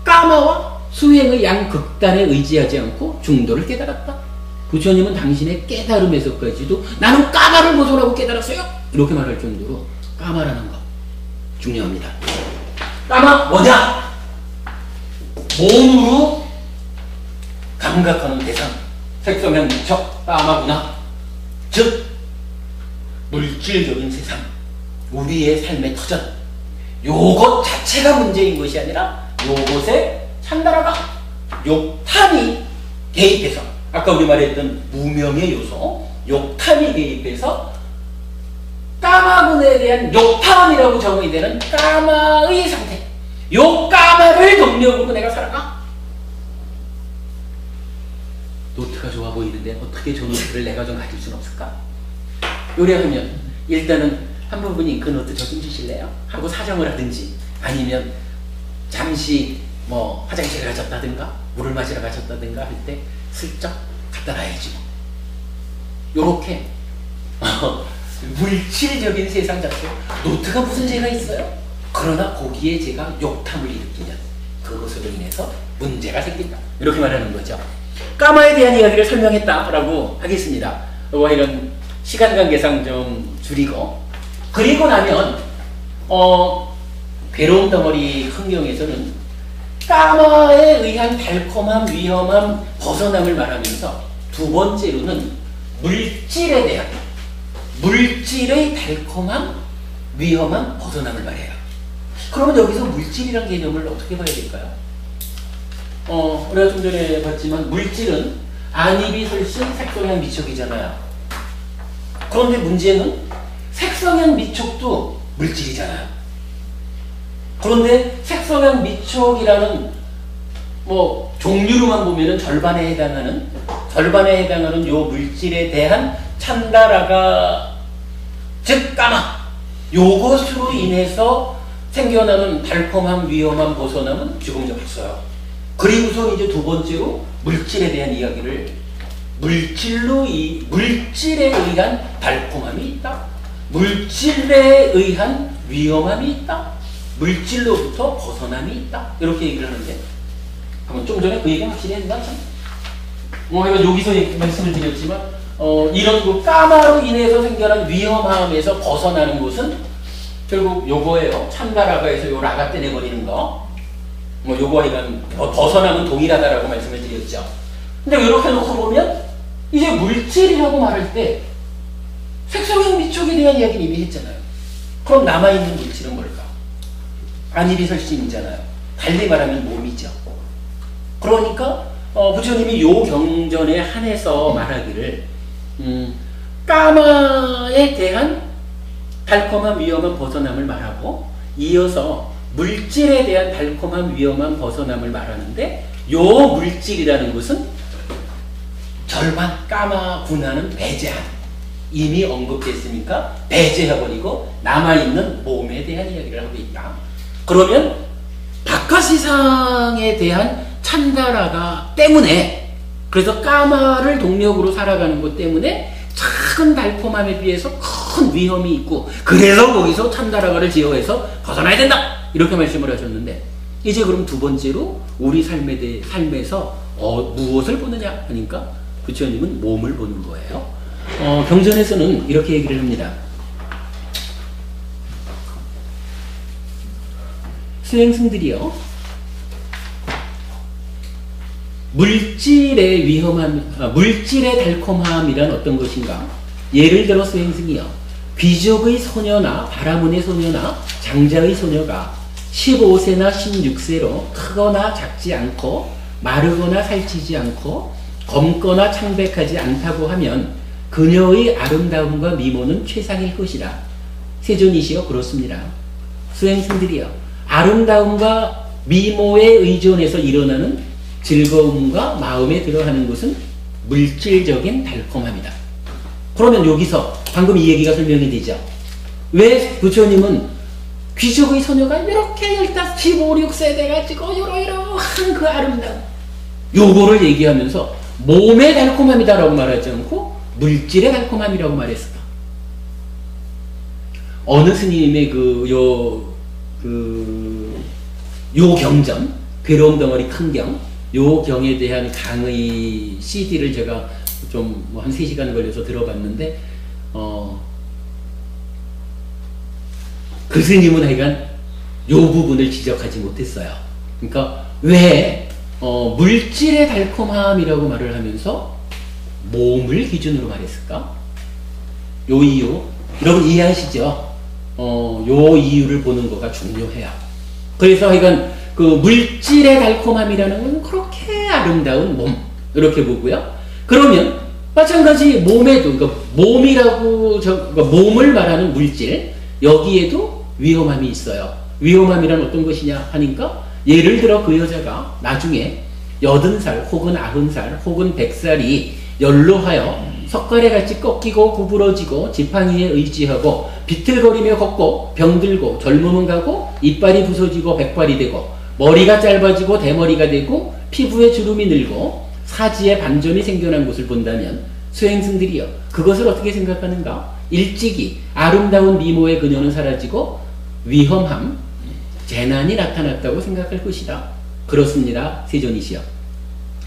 까마와 수행의 양극단에 의지하지 않고 중도를 깨달았다. 부처님은 당신의 깨달음에서까지도 나는 까마를 벗어나고 깨달았어요. 이렇게 말할 정도로 까마라는 거 중요합니다. 까마 뭐냐? 몸으로 감각하는 대상, 색성향 미척, 까마구나. 즉 물질적인 세상, 우리의 삶의 터전, 요것 자체가 문제인 것이 아니라 요것에 찬다라가 욕탐이 개입해서, 아까 우리 말했던 무명의 요소 욕탐이 개입해서 까마군에 대한 욕탐이라고 정의 되는 까마의 상태, 요 까마를 동력으로 내가 살아가. 노트가 좋아 보이는데 어떻게 저 노트를 내가 좀 가질 수는 없을까? 요래하면 일단은 한 부분이 그 노트 저 좀 주실래요? 하고 사정을 하든지, 아니면 잠시 화장실에 가셨다든가 물을 마시러 가셨다든가 할 때 슬쩍 갖다 놔야지. 요렇게 물질적인 세상 자체, 노트가 무슨 죄가 있어요? 그러나 거기에 제가 욕탐을 일으키면 그것으로 인해서 문제가 생긴다. 이렇게 말하는 거죠. 까마에 대한 이야기를 설명했다라고 하겠습니다. 이런 시간 관계상 좀 줄이고, 그리고 나면 괴로운 덩어리 흥경에서는 까마에 의한 달콤함, 위험함, 벗어남을 말하면서 두 번째로는 물질의 달콤함, 위험함, 벗어남을 말해요. 그러면 여기서 물질이란 개념을 어떻게 봐야 될까요? 우리가 좀 전에 봤지만 물질은 안입이 설신 색성향 미촉이잖아요. 그런데 문제는 색성향 미촉도 물질이잖아요. 그런데 색성향 미촉이라는 종류로만 보면은 절반에 해당하는 요 물질에 대한 찬다라가, 즉 까마, 요것으로 인해서 생겨나는 달콤함, 위험함, 벗어남은 지금 좀 했어요. 그리고서 이제 두 번째로 물질에 대한 이야기를, 물질에 의한 달콤함이 있다, 물질에 의한 위험함이 있다, 물질로부터 벗어남이 있다, 이렇게 얘기를 하는데, 한번 좀 전에 그 얘기 확실히 했나? 여기서 말씀을 드렸지만 이런 그 까마로 인해서 생겨난 위험함에서 벗어나는 것은 결국 요거예요. 찬다라가에서 요 라가 떼내버리는 거, 요거 하여간 벗어나면 동일하다라고 말씀을 드렸죠. 근데 이렇게 놓고 보면 이제 물질이라고 말할 때 색성향 미촉에 대한 이야기는 이미 했잖아요. 그럼 남아있는 물질은 뭘까? 안입이 설심이잖아요. 달리 말하면 몸이죠. 그러니까 부처님이 요 경전에 한해서 말하기를 까마에 대한 달콤함, 위험한 벗어남을 말하고, 이어서 물질에 대한 달콤함, 위험한 벗어남을 말하는데, 요 물질이라는 것은 절반 까마 군하는 배제한, 이미 언급됐으니까 배제해버리고 남아있는 몸에 대한 이야기를 하고 있다. 그러면 바깥 세상에 대한 찬다라가 때문에 그래서 까마를 동력으로 살아가는 것 때문에 작은 달콤함에 비해서 큰 위험이 있고 그래서 거기서 참다라가를 제어해서 벗어나야 된다 이렇게 말씀을 하셨는데 이제 그럼 두 번째로 우리 삶에서 무엇을 보느냐 하니까 부처님은 몸을 보는 거예요. 경전에서는 이렇게 얘기를 합니다. 수행승들이요, 물질의 위험함, 물질의 달콤함이란 어떤 것인가? 예를 들어 수행승이요, 귀족의 소녀나 바라문의 소녀나 장자의 소녀가 15세나 16세로 크거나 작지 않고 마르거나 살찌지 않고 검거나 창백하지 않다고 하면 그녀의 아름다움과 미모는 최상일 것이라. 세존이시여 그렇습니다. 수행승들이여, 아름다움과 미모에 의존해서 일어나는 즐거움과 마음에 들어하는 것은 물질적인 달콤함이다. 그러면 여기서 방금 이 얘기가 설명이 되죠. 왜 부처님은 귀족의 소녀가 이렇게 15, 16세 돼가지고 이러이러한 그 아름다움 요거를 얘기하면서 몸의 달콤함이다라고 말하지 않고 물질의 달콤함이라고 말했을까? 어느 스님의 요 경전, 괴로움 덩어리 큰 경, 요 경에 대한 강의 CD를 제가 좀 한 3시간 걸려서 들어봤는데, 그 스님은 하여간 요 부분을 지적하지 못했어요. 그러니까 왜 물질의 달콤함이라고 말을 하면서 몸을 기준으로 말했을까? 요 이유, 여러분 이해하시죠? 요 이유를 보는 거가 중요해요. 그래서 하여간 그 물질의 달콤함이라는 건 그렇게 아름다운 몸 이렇게 보고요. 그러면 마찬가지 몸에도, 그러니까 몸이라고 그러니까 몸을 말하는 물질, 여기에도 위험함이 있어요. 위험함이란 어떤 것이냐 하니까 예를 들어 그 여자가 나중에 80살 혹은 90살 혹은 100살이 연로하여 석가래같이 꺾이고 구부러지고 지팡이에 의지하고 비틀거리며 걷고 병들고 젊으면 가고 이빨이 부서지고 백발이 되고 머리가 짧아지고 대머리가 되고 피부에 주름이 늘고 사지에 반점이 생겨난 것을 본다면 수행승들이여 그것을 어떻게 생각하는가? 일찍이 아름다운 미모의 그녀는 사라지고 위험함, 재난이 나타났다고 생각할 것이다. 그렇습니다. 세존이시여.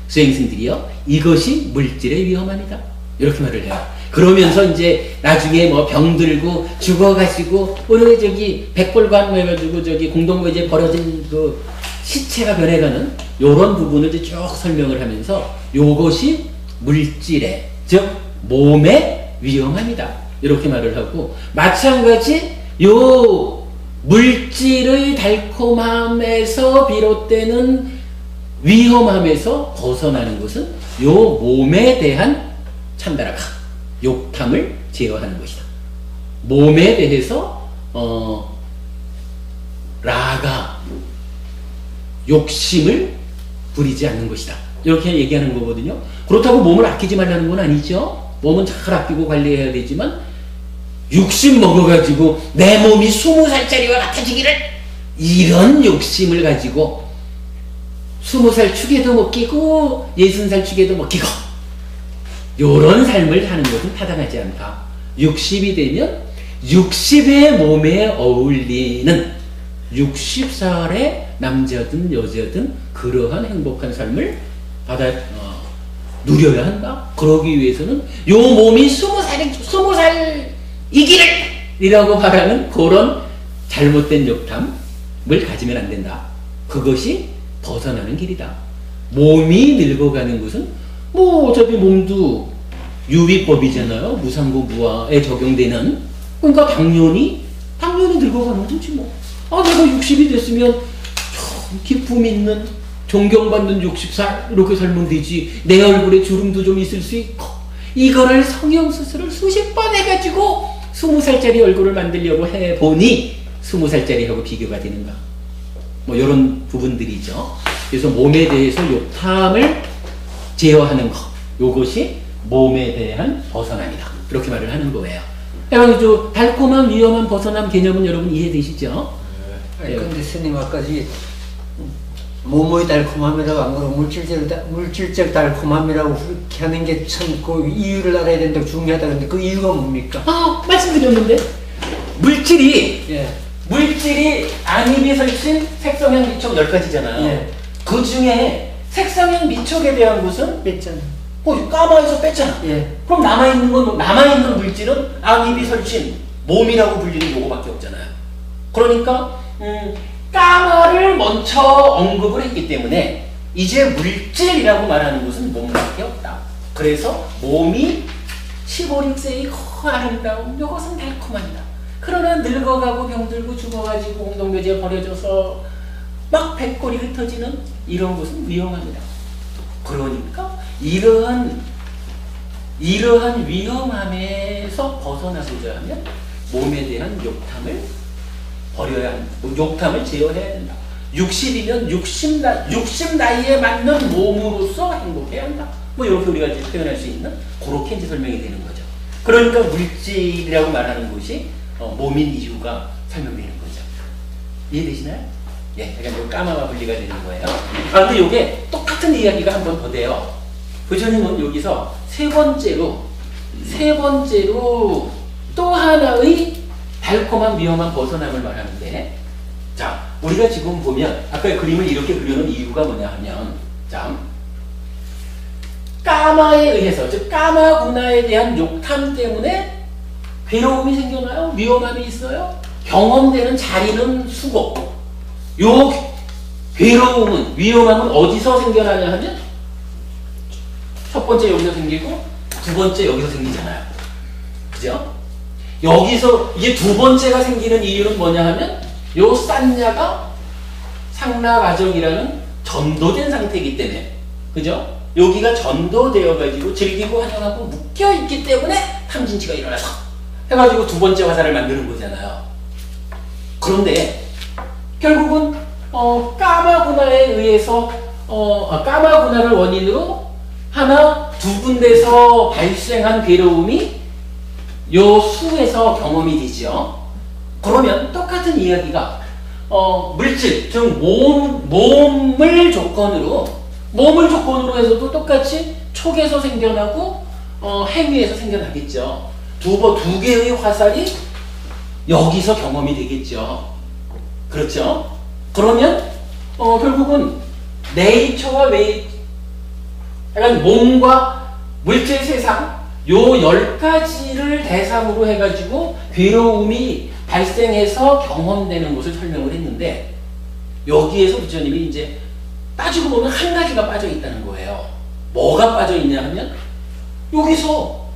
수행승들이여 이것이 물질의 위험함이다. 이렇게 말을 해요. 그러면서 이제 나중에 뭐 병들고 죽어가지고 오늘 저기 백골관 해가지고 저기 공동묘지에 버려진 그 시체가 변해가는 요런 부분을 이제 쭉 설명을 하면서 요것이 물질의 즉 몸의 위험함이다. 이렇게 말을 하고 마찬가지 요 물질의 달콤함에서 비롯되는 위험함에서 벗어나는 것은 요 몸에 대한 참다라가 욕탐을 제어하는 것이다. 몸에 대해서 라가 욕심을 부리지 않는 것이다. 이렇게 얘기하는 거거든요. 그렇다고 몸을 아끼지 말라는 건 아니죠. 몸은 잘 아끼고 관리해야 되지만 욕심 먹어가지고 내 몸이 20살짜리와 같아지기를 이런 욕심을 가지고 20살 축에도 못 끼고 60살 축에도 못 끼고 요런 삶을 사는 것은 타당하지 않다. 60이 되면 60의 몸에 어울리는 60살의 남자든 여자든 그러한 행복한 삶을 누려야 한다. 그러기 위해서는 요 몸이 20살이기를 이라고 말하는 그런 잘못된 욕탐을 가지면 안 된다. 그것이 벗어나는 길이다. 몸이 늙어가는 것은 뭐 어차피 몸도 유위법이잖아요. 무상고 무아에 적용되는. 그러니까 당연히 늙어가는 거지 뭐. 내가 60이 됐으면 참 기품 있는 존경받는 60살 이렇게 살면 되지. 내 얼굴에 주름도 좀 있을 수 있고 이거를 성형수술을 수십 번 해가지고 20살짜리 얼굴을 만들려고 해보니 20살짜리하고 비교가 되는가. 뭐 이런 부분들이죠. 그래서 몸에 대해서 욕탐을 제어하는 것, 요것이 몸에 대한 벗어남이다. 그렇게 말을 하는 거예요. 그래서 달콤한 위험한 벗어남 개념은 여러분 이해되시죠? 아니 근데 스님 아까 뭐뭐의 달콤함이라고 안 그러고 물질적 달콤함이라고 그렇게 하는 게 참 그 이유를 알아야 된다고 중요하다. 근데 그 이유가 뭡니까? 말씀드렸는데 물질이 예. 안이비설신, 색성향, 미촉 10가지잖아요. 예. 그 중에 색성향, 미촉에 대한 것은 뺐잖아. 까마에서 뺐잖아. 예. 그럼 남아있는 물질은 안이비설신, 몸이라고 불리는 요거밖에 없잖아요. 그러니까 까마를 먼저 언급을 했기 때문에 이제 물질이라고 말하는 것은 몸밖에 없다. 그래서 몸이 15,6세의 아름다움, 이것은 달콤합니다. 그러나 늙어가고 병들고 죽어가지고 공동묘지에 버려져서 막 백골이 흩어지는 이런 것은 위험합니다. 그러니까 이러한 위험함에서 벗어나고자 하면 몸에 대한 욕탐을 버려야 한다. 욕탐을 제어해야 된다. 60이면 60 나이에 맞는 몸으로서 행복해야 한다. 이렇게 우리가 이제 표현할 수 있는 그렇게 이제 설명이 되는 거죠. 그러니까 물질이라고 말하는 것이 몸인 이유가 설명되는 거죠. 이해되시나요? 예, 약간 까마와 분리가 되는 거예요. 근데 이게 똑같은 이야기가 한 번 더 돼요. 부처님은 여기서 세 번째로 또 하나의 달콤한 위험한 벗어남을 말하는데, 자, 우리가 지금 보면 아까 그림을 이렇게 그려놓은 이유가 뭐냐 하면, 자, 까마에 의해서, 즉 까마구나에 대한 욕탐 때문에 괴로움이 생겨나요? 위험함이 있어요? 경험되는 자리는 수고. 요 괴로움은, 위험함은 어디서 생겨나냐 하면 첫 번째 여기서 생기고 두 번째 여기서 생기잖아요. 그죠? 여기서 이게 두 번째가 생기는 이유는 뭐냐 하면 요 싼냐가 상라가정이라는 전도된 상태이기 때문에, 그죠? 여기가 전도되어 가지고 즐기고 환영하고 묶여 있기 때문에 탐진치가 일어나서 해가지고 두 번째 화살을 만드는 거잖아요. 그런데 결국은 까마구나에 의해서 까마구나를 원인으로 하나, 두 군데서 발생한 괴로움이 요 수에서 경험이 되죠. 그러면 똑같은 이야기가 물질, 즉 몸을 조건으로 해서도 똑같이 촉에서 생겨나고 행위에서 생겨나겠죠. 두 개의 화살이 여기서 경험이 되겠죠. 그렇죠? 그러면 결국은 네이처와 약간 몸과 물질 세상 요 10가지를 대상으로 해가지고 괴로움이 발생해서 경험되는 것을 설명을 했는데, 여기에서 부처님이 이제 따지고 보면 한 가지가 빠져 있다는 거예요. 뭐가 빠져 있냐 하면 여기서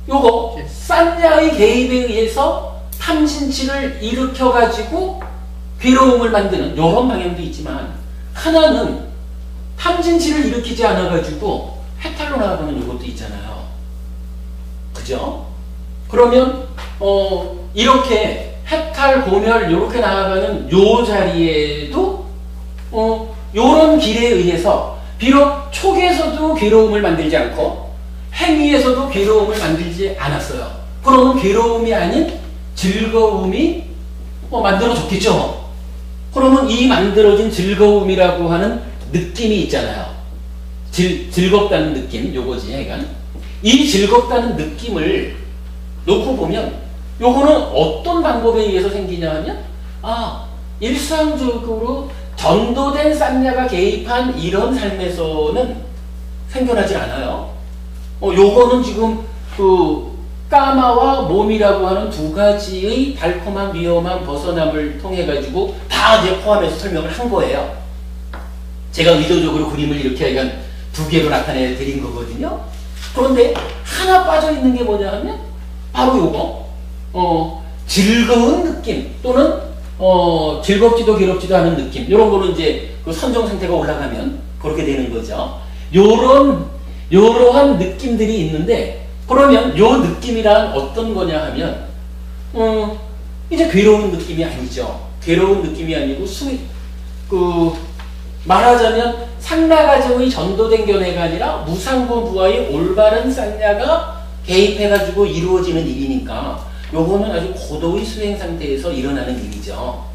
요거 싼야의 개입에 의해서 탐진치를 일으켜가지고 괴로움을 만드는 이런 방향도 있지만, 하나는 탐진치를 일으키지 않아가지고 해탈로 나아가는 이것도 있잖아요. 그죠? 그러면 이렇게 해탈, 고멸 이렇게 나아가는 요 자리에도 요런 길에 의해서 비록 촉에서도 괴로움을 만들지 않고 행위에서도 괴로움을 만들지 않았어요. 그러면 괴로움이 아닌 즐거움이 만들어졌겠죠. 그러면 이 만들어진 즐거움이라고 하는 느낌이 있잖아요. 즐겁다는 느낌, 요거지. 그러니까 이 즐겁다는 느낌을 놓고 보면 요거는 어떤 방법에 의해서 생기냐 하면 일상적으로 전도된 싼야가 개입한 이런 삶에서는 생겨나질 않아요. 요거는 지금 그 까마와 몸이라고 하는 두 가지의 달콤한 위험한 벗어남을 통해 가지고 다 이제 포함해서 설명을 한 거예요. 제가 의도적으로 그림을 이렇게 약간 두 개로 나타내 드린 거거든요. 그런데 하나 빠져 있는 게 뭐냐 하면 바로 요거 즐거운 느낌 또는 즐겁지도 괴롭지도 않은 느낌, 이런 거는 이제 그 선정 상태가 올라가면 그렇게 되는 거죠. 요러한 느낌들이 있는데, 그러면 요 느낌이란 어떤 거냐 하면 이제 괴로운 느낌이 아니죠. 괴로운 느낌이 아니고 말하자면 상라가정의 전도된 견해가 아니라 무상고부와의 올바른 쌍야가 개입해가지고 이루어지는 일이니까 요거는 아주 고도의 수행 상태에서 일어나는 일이죠.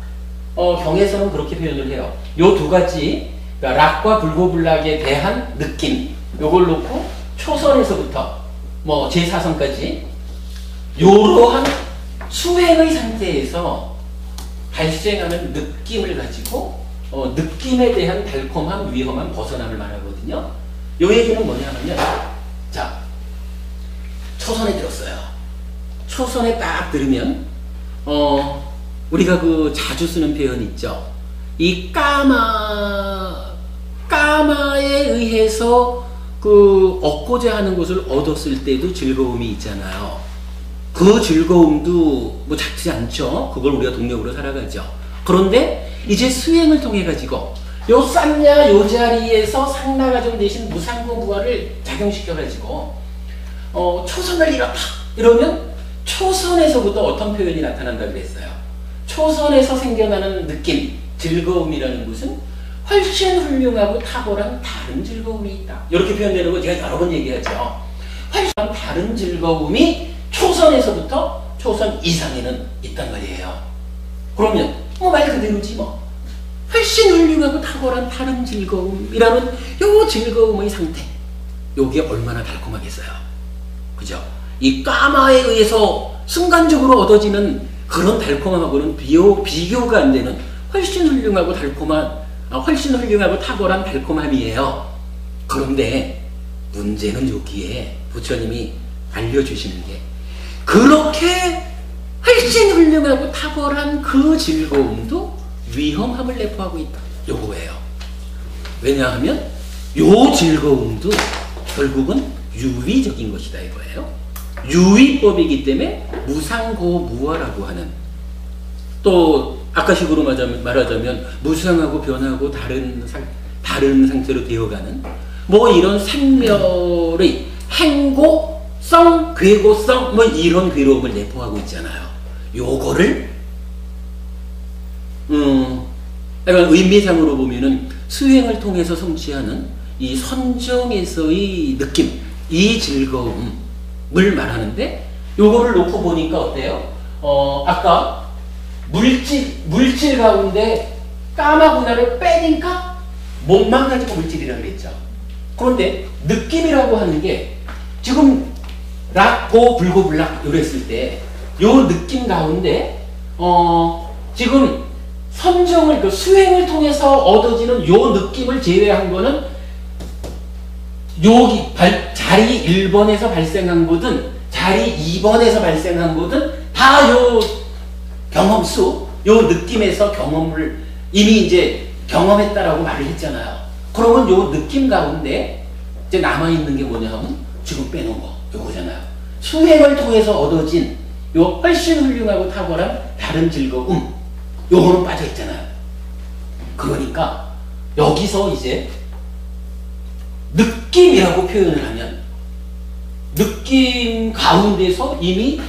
경에서는 그렇게 표현을 해요. 요 두 가지, 그러니까 락과 불고불락에 대한 느낌, 요걸 놓고 초선에서부터 뭐 제4선까지 요러한 수행의 상태에서 발생하는 느낌을 가지고 느낌에 대한 달콤함, 위험함, 벗어남을 말하거든요. 요 얘기는 뭐냐 하면, 자, 초선에 들었어요. 초선에 딱 들으면 우리가 그 자주 쓰는 표현 있죠. 이 까마에 의해서 그 얻고자 하는 것을 얻었을 때도 즐거움이 있잖아요. 그 즐거움도 뭐 작지 않죠. 그걸 우리가 동력으로 살아가죠. 그런데 이제 수행을 통해 가지고 요 쌈야 요 자리에서 상나가정 대신 무상고무화를 작용시켜 가지고 초선을 잃었다 이러면 초선에서부터 어떤 표현이 나타난다 그랬어요. 초선에서 생겨나는 느낌, 즐거움이라는 것은 훨씬 훌륭하고 탁월한 다른 즐거움이 있다. 이렇게 표현되는 거 제가 여러 번 얘기하죠. 훨씬 다른 즐거움이 초선에서부터 초선 이상에는 있단 말이에요. 그러면 말 그대로지 뭐. 훨씬 훌륭하고 탁월한 다른 즐거움이라는 요 즐거움의 상태. 요게 얼마나 달콤하겠어요. 그죠? 이 까마에 의해서 순간적으로 얻어지는 그런 달콤함하고는 비교가 안 되는 훨씬 훌륭하고 훨씬 훌륭하고 탁월한 달콤함이에요. 그런데 문제는 여기에 부처님이 알려주시는 게 그렇게 훨씬 훌륭하고 탁월한 그 즐거움도 위험함을 내포하고 있다. 요거예요. 왜냐하면 요 즐거움도 결국은 유의적인 것이다 이거예요. 유의법이기 때문에 무상고무화라고 하는, 또 아까식으로 말하자면 무상하고 변하고 다른 상태로 되어가는 뭐 이런 생멸의 행고성, 괴고성 뭐 이런 괴로움을 내포하고 있잖아요. 요거를 약간 의미상으로 보면은 수행을 통해서 성취하는 이 선정에서의 느낌, 이 즐거움을 말하는데 요거를 놓고 보니까 어때요? 아까 물질 가운데 까마구나를 빼니까 몸만 가지고 물질이라고 그랬죠. 그런데 느낌이라고 하는 게 지금 락고 불고불락 이랬을 때 요 느낌 가운데 지금 선정을 그 수행을 통해서 얻어지는 요 느낌을 제외한 거는 여기 자리 1번에서 발생한 거든 자리 2번에서 발생한 거든 다 요 경험수, 요 느낌에서 경험을 이미 이제 경험했다라고 말을 했잖아요. 그러면 요 느낌 가운데 이제 남아있는 게 뭐냐 하면 지금 빼놓은 거, 요거잖아요. 수행을 통해서 얻어진 요 훨씬 훌륭하고 탁월한 다른 즐거움, 요거는 빠져있잖아요. 그러니까 여기서 이제 느낌이라고 표현을 하면 느낌 가운데서 이미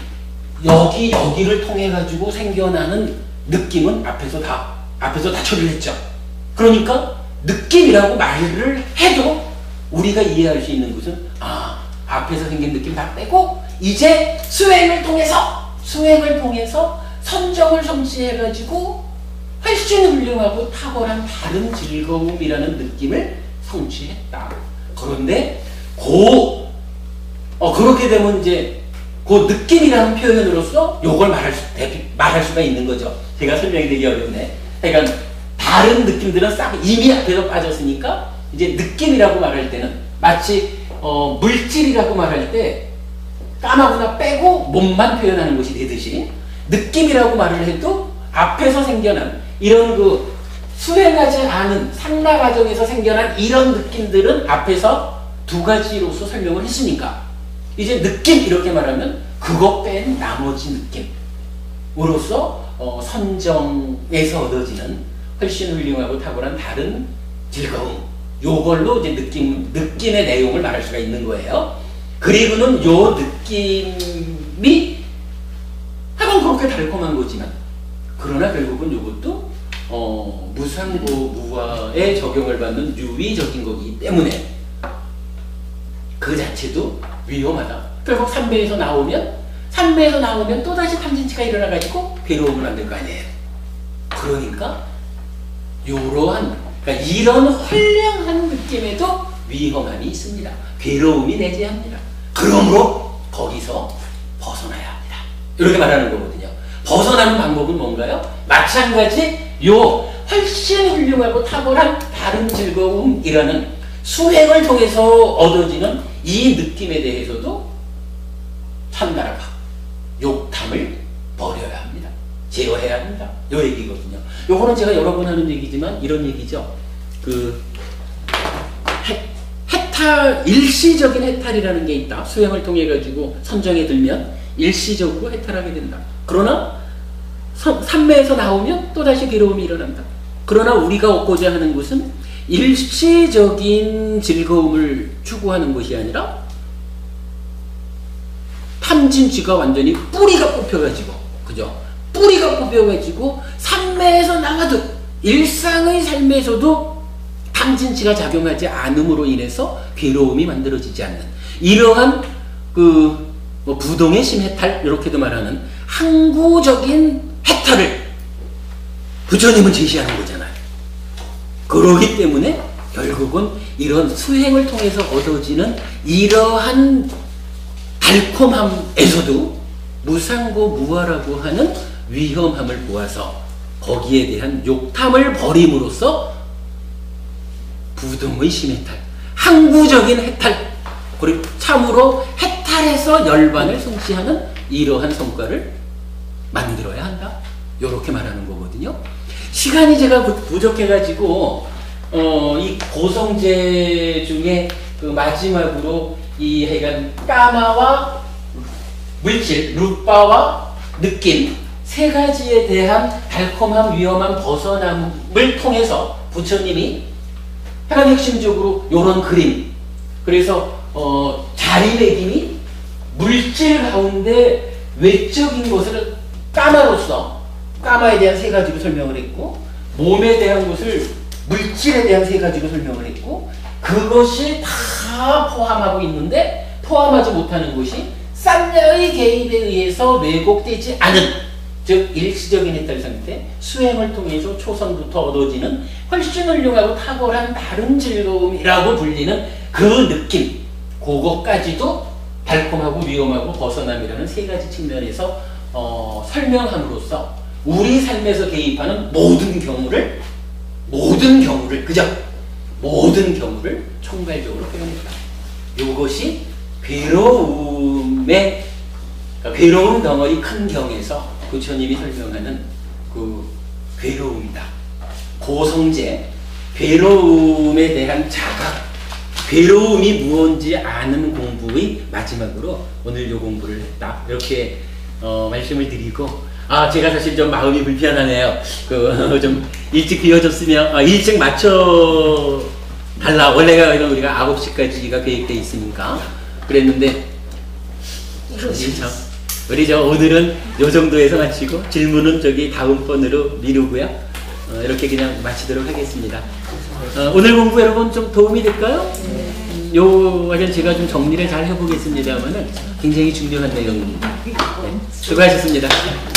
여기를 통해 가지고 생겨나는 느낌은 앞에서 다 처리를 했죠. 그러니까 느낌이라고 말을 해도 우리가 이해할 수 있는 것은 앞에서 생긴 느낌 다 빼고 이제 수행을 통해서 선정을 성취해 가지고 훨씬 훌륭하고 탁월한 다른 즐거움이라는 느낌을 성취했다. 그런데 그렇게 되면 이제 그 느낌이라는 표현으로서 요걸 말할 수가 있는 거죠. 제가 설명이 되기 어렵네. 그러니까 다른 느낌들은 싹 이미 앞에서 빠졌으니까 이제 느낌이라고 말할 때는 마치 물질이라고 말할 때 까마구나 빼고 몸만 표현하는 것이 되듯이 느낌이라고 말을 해도 앞에서 생겨난 이런 그 수행하지 않은 상나 과정에서 생겨난 이런 느낌들은 앞에서 두 가지로서 설명을 했으니까 이제 느낌 이렇게 말하면 그거 뺀 나머지 느낌으로서 선정에서 얻어지는 훨씬 훌륭하고 탁월한 다른 즐거움, 요걸로 이제 느낌의 내용을 말할 수가 있는 거예요. 그리고는 요 느낌이 하여간 그렇게 달콤한 거지만 그러나 결국은 요것도 무상고무화에 적용을 받는 유의적인 거기 때문에 그 자체도 위험하다. 결국 삼배에서 나오면 또다시 탐진치가 일어나가지고 괴로움을 만들 거 아니에요. 그러니까 요러한 그러니까 이런 헐렁한 느낌에도 위험함이 있습니다. 괴로움이 내재합니다. 그러므로 거기서 벗어나야 합니다. 이렇게 말하는 거거든요. 벗어나는 방법은 뭔가요? 마찬가지 요 훨씬 훌륭하고 탁월한 다른 즐거움이라는 수행을 통해서 얻어지는 이 느낌에 대해서도 찬나라가 욕탐을 버려야 합니다. 제어해야 합니다. 요 얘기거든요. 요거는 제가 여러 번 하는 얘기지만 이런 얘기죠. 그 해탈, 일시적인 해탈이라는 게 있다. 수행을 통해 가지고 선정에 들면 일시적으로 해탈하게 된다. 그러나 삼매에서 나오면 또다시 괴로움이 일어난다. 그러나 우리가 얻고자 하는 것은 일시적인 즐거움을 추구하는 것이 아니라 탐진쥐가 완전히 뿌리가 뽑혀가지고, 그죠? 뿌리가 뽑혀가지고 삼매에서 나와도 일상의 삶에서도 탐진치가 작용하지 않음으로 인해서 괴로움이 만들어지지 않는 이러한 그 뭐 부동의 심해탈 이렇게도 말하는 항구적인 해탈을 부처님은 제시하는 거잖아요. 그러기 때문에 결국은 이런 수행을 통해서 얻어지는 이러한 달콤함에서도 무상고 무아라고 하는 위험함을 보아서 거기에 대한 욕탐을 버림으로써 부동의 심해탈, 항구적인 해탈, 그리고 참으로 해탈해서 열반을 성취하는 이러한 성과를 만들어야 한다. 이렇게 말하는 거거든요. 시간이 제가 부족해가지고 이 고성제 중에 그 마지막으로 이 하여간 까마와 물질, 루빠와 느낌 세 가지에 대한 달콤함, 위험함, 벗어남을 통해서 부처님이 하나님 핵심적으로 이런 그림, 그래서 자리매김이 물질 가운데 외적인 것을 까마로서 까마에 대한 세 가지로 설명을 했고, 몸에 대한 것을 물질에 대한 세 가지로 설명을 했고, 그것이 다 포함하고 있는데 포함하지 못하는 것이 쌍야의 개입에 의해서 왜곡되지 않은, 즉 일시적인 해탈 상태, 수행을 통해서 초선부터 얻어지는 훨씬 훌륭하고 탁월한 다른 즐거움이라고 불리는 그 느낌, 그것까지도 달콤하고 위험하고 벗어남이라는 세 가지 측면에서 설명함으로써 우리 삶에서 개입하는 모든 경우를 그죠? 모든 경우를 총괄적으로 표현했다. 이것이 괴로움의, 그러니까 괴로움 덩어리 큰 경에서 부처님이 설명하는 그 괴로움이다. 고성제, 괴로움에 대한 자각, 괴로움이 무언지 아는 공부의 마지막으로 오늘 요 공부를 했다. 이렇게 말씀을 드리고, 제가 사실 좀 마음이 불편하네요. 좀 일찍 비워줬으면, 일찍 맞춰 달라. 원래가 우리가 9시까지가 계획돼 있으니까 그랬는데, 우리 오늘은 요 정도에서 마치고 질문은 다음번으로 미루고요. 이렇게 그냥 마치도록 하겠습니다. 오늘 공부 여러분 좀 도움이 될까요? 요 관련 제가 좀 정리를 잘 해보겠습니다만은 굉장히 중요한 내용입니다. 네, 수고하셨습니다. 감사합니다.